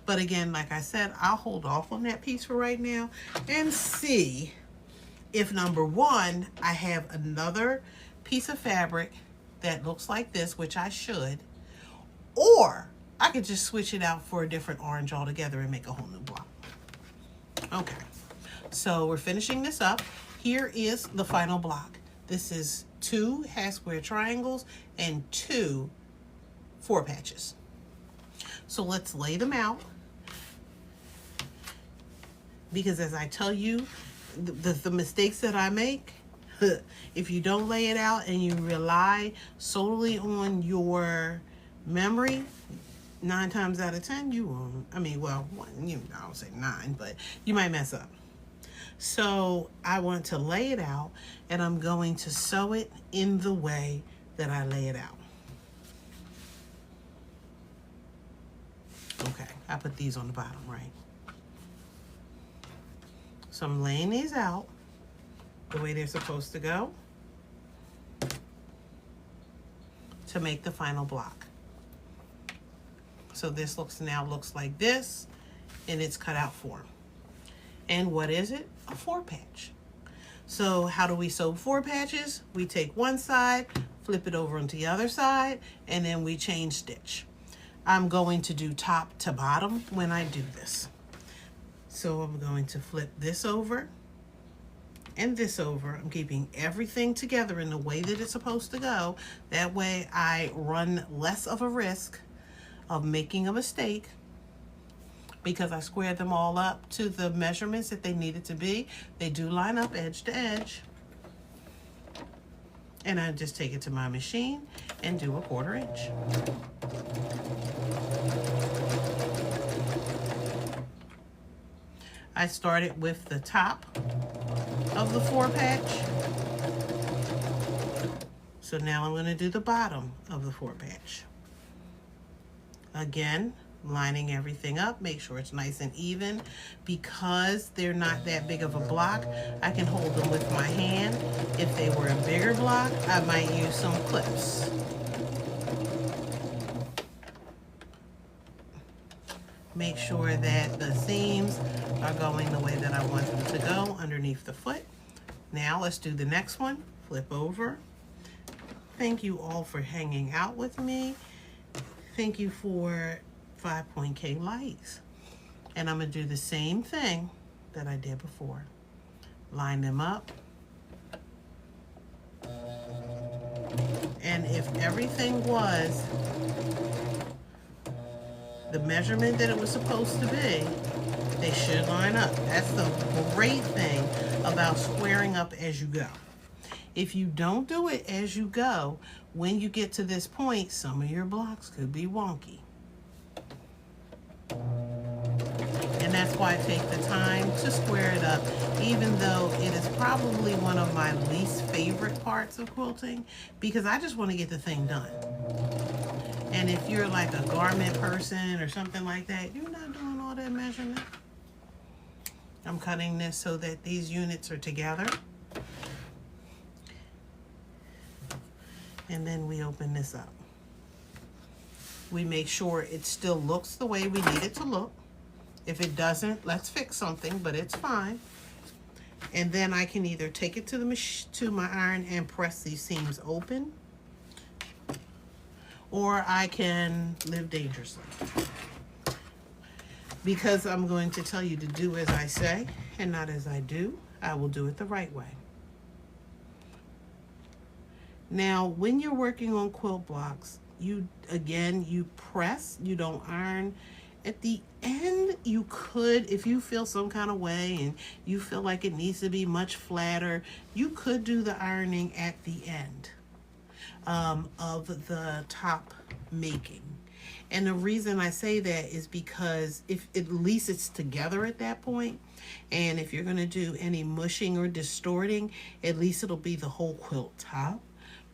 But again, like I said, I'll hold off on that piece for right now and see if, number one, I have another piece of fabric that looks like this, which I should, or I could just switch it out for a different orange altogether and make a whole new block. Okay, so we're finishing this up. Here is the final block. This is 2 half square triangles and 2 4 patches. So let's lay them out, because as I tell you, the mistakes that I make, if you don't lay it out and you rely solely on your memory, 9 times out of 10 you won't. I mean, well, I don't say 9, but you might mess up. So I want to lay it out, and I'm going to sew it in the way that I lay it out. Okay. I put these on the bottom, right? So I'm laying these out the way they're supposed to go to make the final block. So this now looks like this in its cutout form. And what is it? A 4-patch. So how do we sew 4 patches? We take one side, flip it over onto the other side, and then we chain stitch. I'm going to do top to bottom when I do this. So I'm going to flip this over and this over. I'm keeping everything together in the way that it's supposed to go. That way I run less of a risk of making a mistake because I squared them all up to the measurements that they needed to be. They do line up edge to edge. And I just take it to my machine and do a 1/4 inch. I started with the top of the 4-patch. So now I'm going to do the bottom of the 4-patch. Again, lining everything up, make sure it's nice and even. Because they're not that big of a block, I can hold them with my hand. If they were a bigger block, I might use some clips. Make sure that the seams are going the way that I want them to go underneath the foot. Now let's do the next one. Flip over. Thank you all for hanging out with me. Thank you for 5.K likes. And I'm going to do the same thing that I did before. Line them up. And if everything was the measurement that it was supposed to be, they should line up. That's the great thing about squaring up as you go. If you don't do it as you go, when you get to this point, some of your blocks could be wonky. And that's why I take the time to square it up, even though it is probably one of my least favorite parts of quilting, because I just want to get the thing done. And if you're like a garment person or something like that, you're not doing all that measurement. I'm cutting this so that these units are together. And then we open this up. We make sure it still looks the way we need it to look. If it doesn't, let's fix something, but it's fine. And then I can either take it to my iron and press these seams open, or I can live dangerously. Because I'm going to tell you to do as I say and not as I do, I will do it the right way. Now, when you're working on quilt blocks, you press, you don't iron. At the end, you could, if you feel some kind of way and you feel like it needs to be much flatter, you could do the ironing at the end of the top making. And the reason I say that is because if at least it's together at that point, and if you're going to do any mushing or distorting, at least it'll be the whole quilt top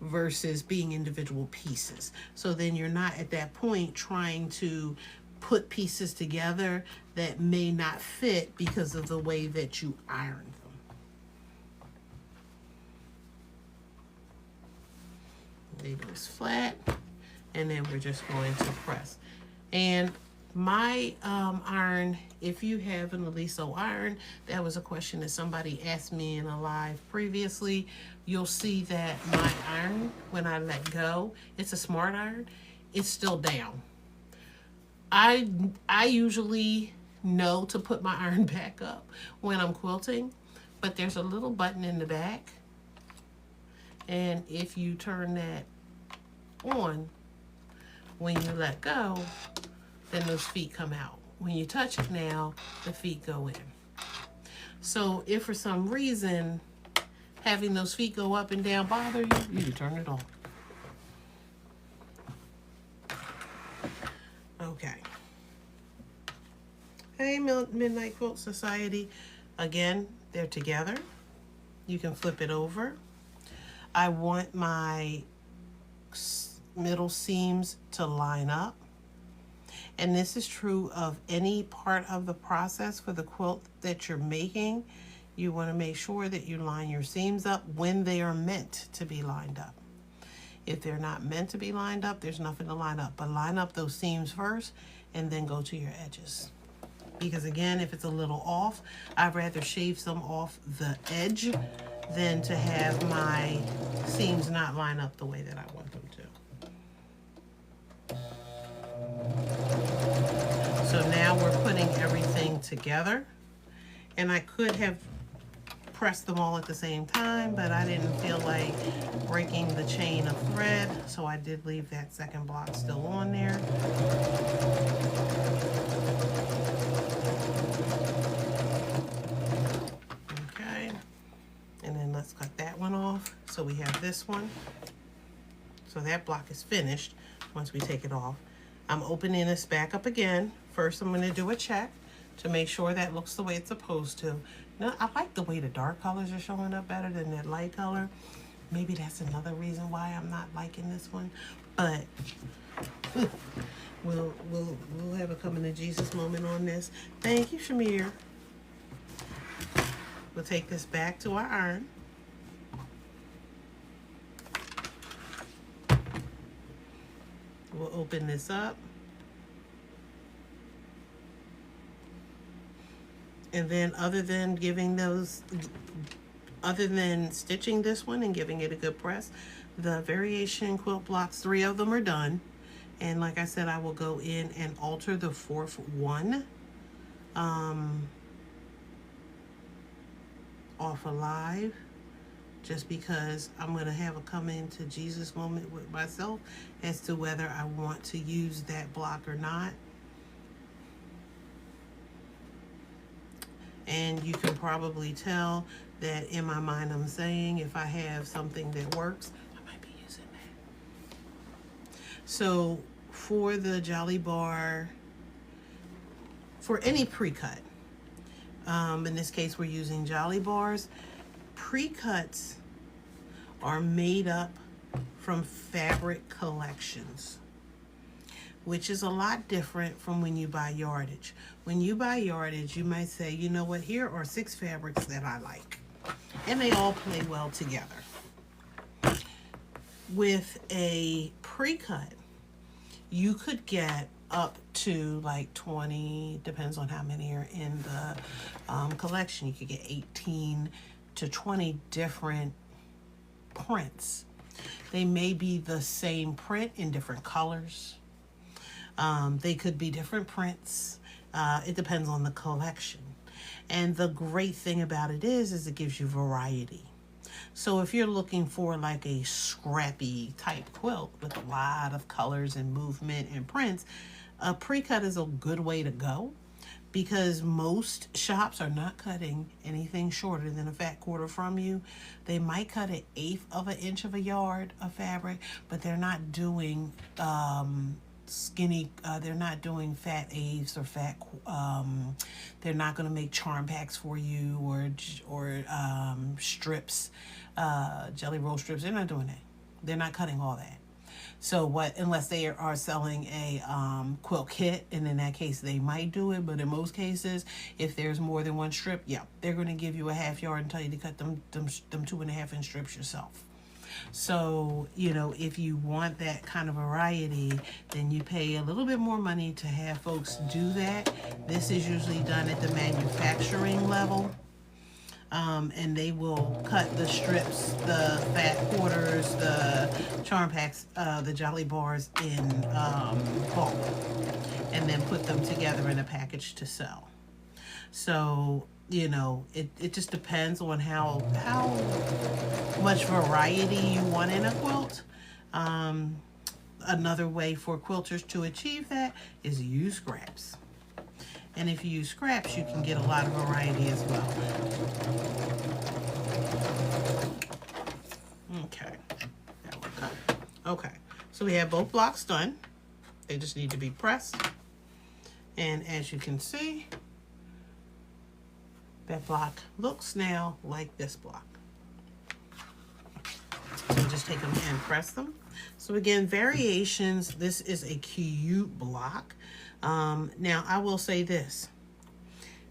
versus being individual pieces. So then you're not at that point trying to put pieces together that may not fit because of the way that you iron them. Lay those flat, and then we're just going to press. And my iron, if you have an Aliso iron, that was a question that somebody asked me in a live previously. You'll see that my iron, when I let go, it's a smart iron, it's still down. I usually know to put my iron back up when I'm quilting, but there's a little button in the back, and if you turn that on, when you let go, then those feet come out. When you touch it now, the feet go in. So if for some reason having those feet go up and down bother you, you can turn it on. Okay. Hey, Midnight Quilt Society. Again, they're together. You can flip it over. I want my middle seams to line up. And this is true of any part of the process for the quilt that you're making. You want to make sure that you line your seams up when they are meant to be lined up. If they're not meant to be lined up, there's nothing to line up. But line up those seams first and then go to your edges. Because again, if it's a little off, I'd rather shave some off the edge than to have my seams not line up the way that I want them to. So now we're putting everything together. And I could have pressed them all at the same time, but I didn't feel like breaking the chain of thread, so I did leave that second block still on there. Okay, and then let's cut that one off. So we have this one. So that block is finished once we take it off. I'm opening this back up again. First, I'm going to do a check to make sure that looks the way it's supposed to. Now, I like the way the dark colors are showing up better than that light color. Maybe that's another reason why I'm not liking this one. But we'll have a coming to Jesus moment on this. Thank you, Shamir. We'll take this back to our iron. We'll open this up. And then other than stitching this one and giving it a good press, the variation quilt blocks, 3 of them are done. And like I said, I will go in and alter the 4th one off alive, just because I'm going to have a come into Jesus moment with myself as to whether I want to use that block or not. And you can probably tell that in my mind I'm saying if I have something that works, I might be using that. So for the Jolly Bar, for any pre-cut, in this case we're using Jolly Bars, pre-cuts are made up from fabric collections, which is a lot different from when you buy yardage. When you buy yardage, you might say, you know what, here are 6 fabrics that I like, and they all play well together. With a pre-cut, you could get up to like 20, depends on how many are in the collection. You could get 18 to 20 different prints. They may be the same print in different colors. They could be different prints. It depends on the collection. And the great thing about it is it gives you variety. So if you're looking for like a scrappy type quilt with a lot of colors and movement and prints, a pre-cut is a good way to go, because most shops are not cutting anything shorter than a fat quarter from you. They might cut 1/8 of an inch of a yard of fabric, but they're not doing skinny, they're not doing fat eighths or fat, they're not going to make charm packs for you or strips, jelly roll strips. They're not doing that. They're not cutting all that. So unless they are selling a quilt kit, and in that case they might do it, but in most cases, if there's more than one strip, yeah, they're going to give you a 1/2 yard and tell you to cut them 2.5 inch strips yourself. So, you know, if you want that kind of variety, then you pay a little bit more money to have folks do that. This is usually done at the manufacturing level. And they will cut the strips, the fat quarters, the charm packs, the Jolly Bars in bulk, and then put them together in a package to sell. So, you know, it just depends on how much variety you want in a quilt. Another way for quilters to achieve that is use scraps. And if you use scraps, you can get a lot of variety as well. Okay, that one cut. Okay, so we have both blocks done. They just need to be pressed. And as you can see, that block looks now like this block. So just take them and press them. So again, variations, this is a cute block. Now I will say this,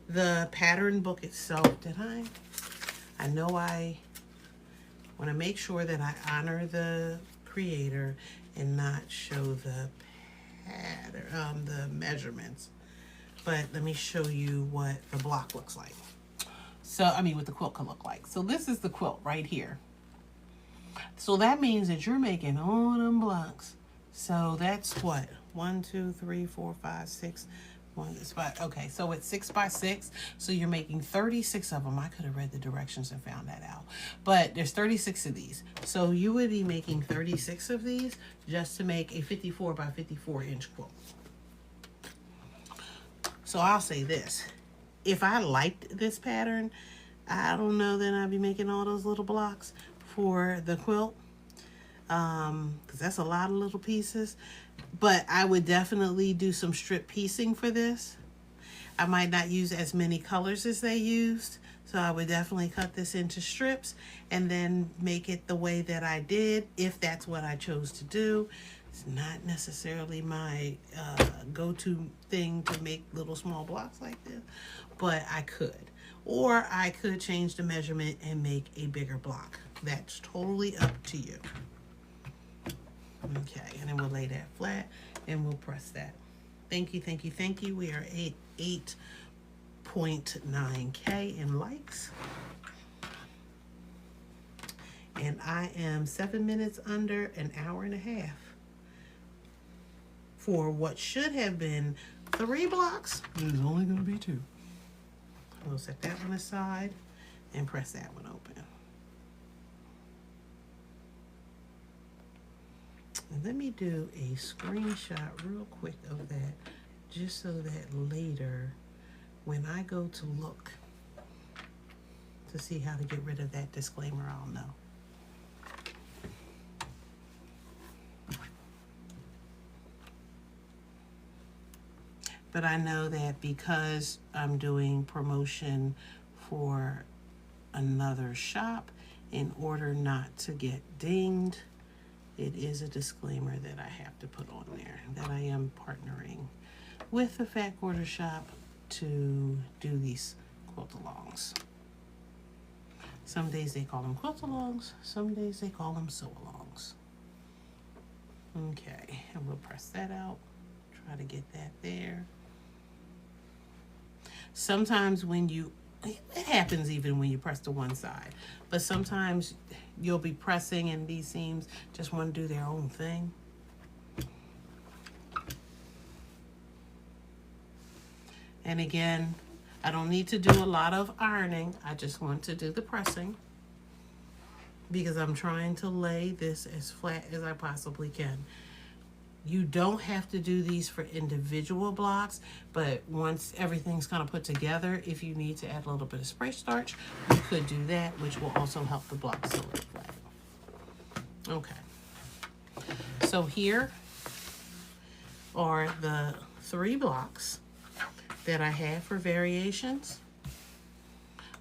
the pattern book itself, I know I want to make sure that I honor the creator and not show the pattern, the measurements. But let me show you what the block looks like. So, I mean, what the quilt can look like. So this is the quilt right here. So that means that you're making all them blocks. So that's what? 1, 2, 3, 4, 5, 6. 1, 5. Okay, so it's 6 by 6. So you're making 36 of them. I could have read the directions and found that out. But there's 36 of these. So you would be making 36 of these just to make a 54 by 54 inch quilt. So I'll say this. If I liked this pattern, I don't know that I'd be making all those little blocks for the quilt, because that's a lot of little pieces. But I would definitely do some strip piecing for this. I might not use as many colors as they used, so I would definitely cut this into strips and then make it the way that I did, if that's what I chose to do. It's not necessarily my go-to thing to make little small blocks like this, but I could. Or I could change the measurement and make a bigger block. That's totally up to you. Okay, and then we'll lay that flat and we'll press that. Thank you, thank you, thank you. We are at 8.9K in likes. And I am 7 minutes under an hour and a half. For what should have been 3 blocks, there's only going to be 2. We'll set that one aside and press that one open. And let me do a screenshot real quick of that, just so that later when I go to look to see how to get rid of that disclaimer, I'll know. But I know that because I'm doing promotion for another shop, in order not to get dinged, it is a disclaimer that I have to put on there, that I am partnering with the Fat Quarter Shop to do these quilt alongs. Some days they call them quilt alongs, some days they call them sew alongs. Okay, and we'll press that out, try to get that there. Sometimes when you, it happens even when you press to one side, but sometimes you'll be pressing and these seams just want to do their own thing. And again, I don't need to do a lot of ironing. I just want to do the pressing because I'm trying to lay this as flat as I possibly can. You don't have to do these for individual blocks, but once everything's kind of put together, if you need to add a little bit of spray starch, you could do that, which will also help the block solidify. Okay. So here are the 3 blocks that I have for variations.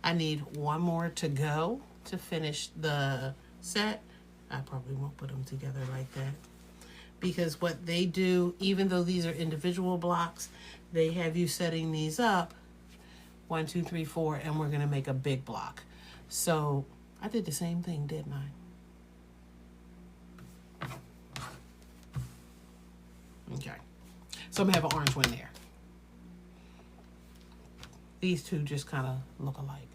I need 1 more to go to finish the set. I probably won't put them together like that, because what they do, even though these are individual blocks, they have you setting these up 1, 2, 3, 4, and we're gonna make a big block. So I did the same thing, didn't I? Okay, so I'm gonna have an orange one there. These two just kind of look alike.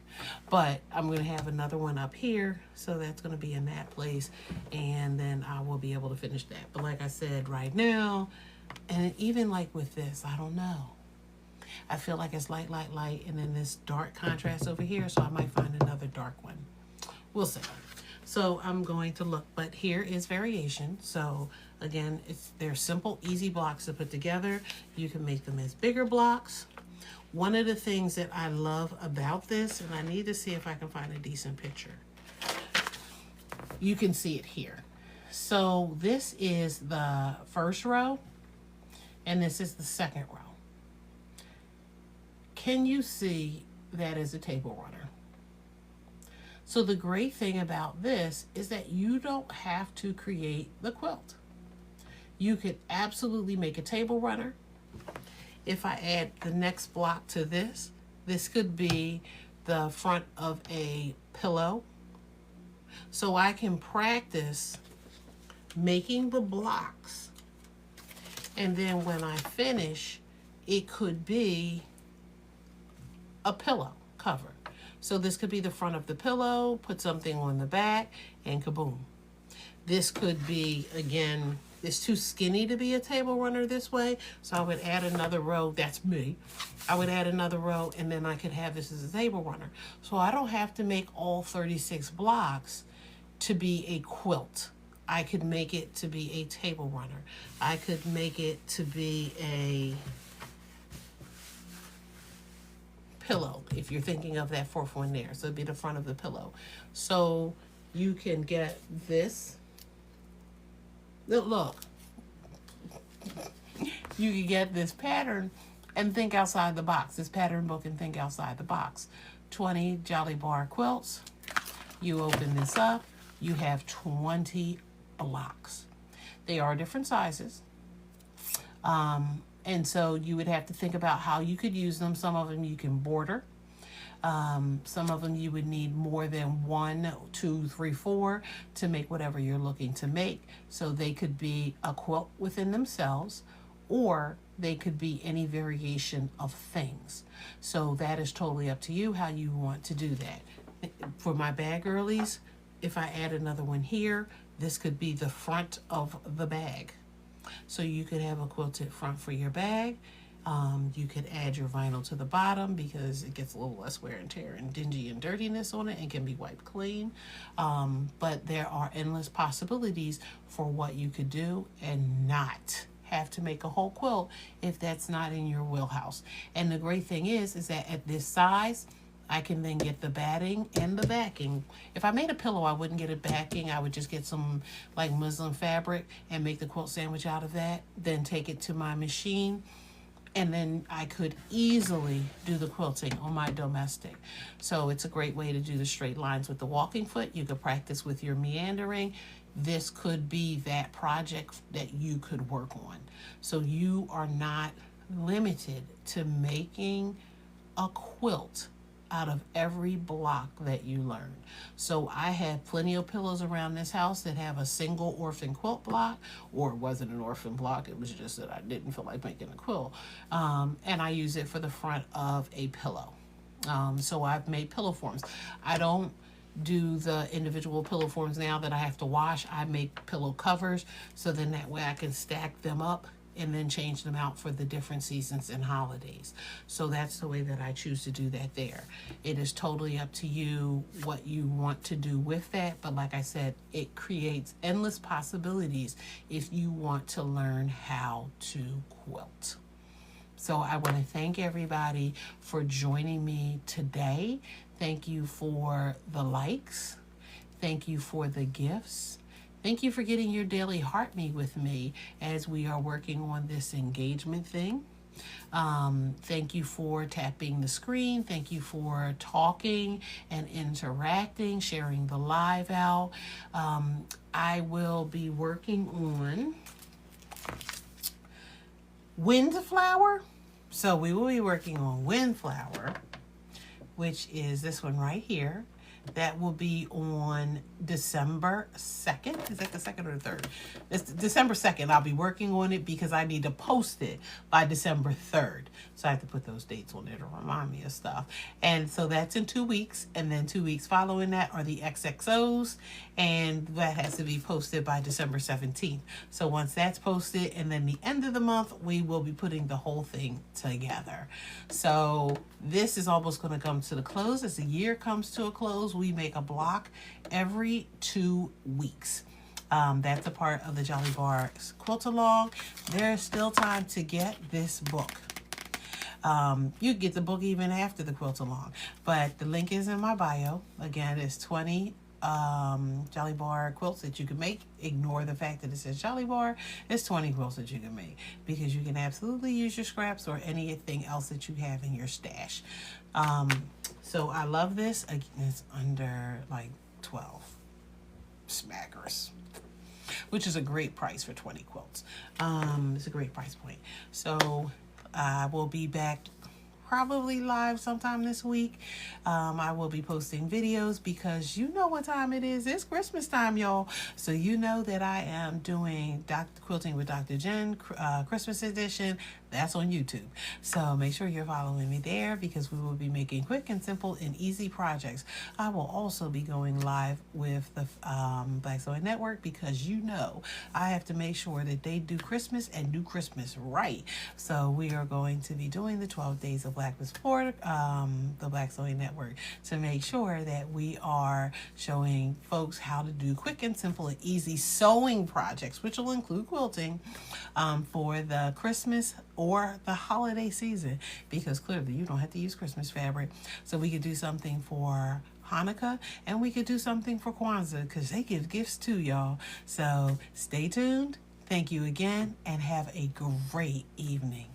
But I'm going to have another one up here, so that's going to be in that place, and then I will be able to finish that. But like I said, right now, and even like with this, I don't know. I feel like it's light, light, light, and then this dark contrast over here, so I might find another dark one. We'll see. So I'm going to look, but here is variation. So again, they're simple, easy blocks to put together. You can make them as bigger blocks. One of the things that I love about this, and I need to see if I can find a decent picture. You can see it here. So this is the first row, and this is the second row. Can you see that is a table runner? So the great thing about this is that you don't have to create the quilt. You could absolutely make a table runner. If I add the next block to this, this could be the front of a pillow. So I can practice making the blocks, and then when I finish, it could be a pillow cover. So this could be the front of the pillow, put something on the back, and kaboom. This could be, again, it's too skinny to be a table runner this way, so I would add another row. That's me. I would add another row, and then I could have this as a table runner. So I don't have to make all 36 blocks to be a quilt. I could make it to be a table runner. I could make it to be a pillow, if you're thinking of that fourth one there. So it'd be the front of the pillow. So you can get this. Look, you can get this pattern and think outside the box. This pattern book and think outside the box. 20 Jolly Bar quilts. You open this up, you have 20 blocks. They are different sizes. And so you would have to think about how you could use them. Some of them you can border. Some of them you would need more than 1, 2, 3, 4 to make whatever you're looking to make. So they could be a quilt within themselves, or they could be any variation of things. So that is totally up to you how you want to do that. For my bag girlies, if I add another one here, this could be the front of the bag. So you could have a quilted front for your bag. You could add your vinyl to the bottom because it gets a little less wear and tear and dingy and dirtiness on it and can be wiped clean. But there are endless possibilities for what you could do and not have to make a whole quilt if that's not in your wheelhouse. And the great thing is that at this size, I can then get the batting and the backing. If I made a pillow, I wouldn't get a backing. I would just get some like muslin fabric and make the quilt sandwich out of that, then take it to my machine, and then I could easily do the quilting on my domestic. So it's a great way to do the straight lines with the walking foot. You could practice with your meandering. This could be that project that you could work on. So you are not limited to making a quilt out of every block that you learn. So I have plenty of pillows around this house that have a single orphan quilt block, or it wasn't an orphan block, it was just that I didn't feel like making a quilt. And I use it for the front of a pillow. So I've made pillow forms. I don't do the individual pillow forms now that I have to wash. I make pillow covers, so then that way I can stack them up and then change them out for the different seasons and holidays. So that's the way that I choose to do that there. It is totally up to you what you want to do with that, but like I said, it creates endless possibilities if you want to learn how to quilt. So I want to thank everybody for joining me today. Thank you for the likes. Thank you for the gifts. Thank you for getting your daily heart me with me as we are working on this engagement thing. Thank you for tapping the screen. Thank you for talking and interacting, sharing the live out. I will be working on Windflower. So we will be working on Windflower, which is this one right here. That will be on December 2nd. Is that the 2nd or the 3rd? It's December 2nd. I'll be working on it because I need to post it by December 3rd. So I have to put those dates on there to remind me of stuff. And so that's in 2 weeks. And then 2 weeks following that are the XXOs. And that has to be posted by December 17th. So once that's posted, and then the end of the month, we will be putting the whole thing together. So this is almost going to come to the close. As the year comes to a close, we make a block every 2 weeks. That's a part of the Jolly Bar Quilt Along. There's still time to get this book. You get the book even after the Quilt Along, but the link is in my bio. Again, it's 20 Jolly Bar quilts that you can make. Ignore the fact that it says Jolly Bar. It's 20 quilts that you can make, because you can absolutely use your scraps or anything else that you have in your stash. So I love this. Again, it's under like 12 smackers, which is a great price for 20 quilts. It's a great price point. So I will be back probably live sometime this week. I will be posting videos because you know what time it is. It's Christmas time, y'all. So you know that I am doing Quilting with Dr. Jen Christmas edition. That's on YouTube. So make sure you're following me there, because we will be making quick and simple and easy projects. I will also be going live with the Black Sewing Network, because you know I have to make sure that they do Christmas and do Christmas right. So we are going to be doing the 12 days of Blackness for the Black Sewing Network, to make sure that we are showing folks how to do quick and simple and easy sewing projects, which will include quilting, for the Christmas or the holiday season, because clearly you don't have to use Christmas fabric. So we could do something for Hanukkah, and we could do something for Kwanzaa, because they give gifts too, y'all. So stay tuned. Thank you again, and have a great evening.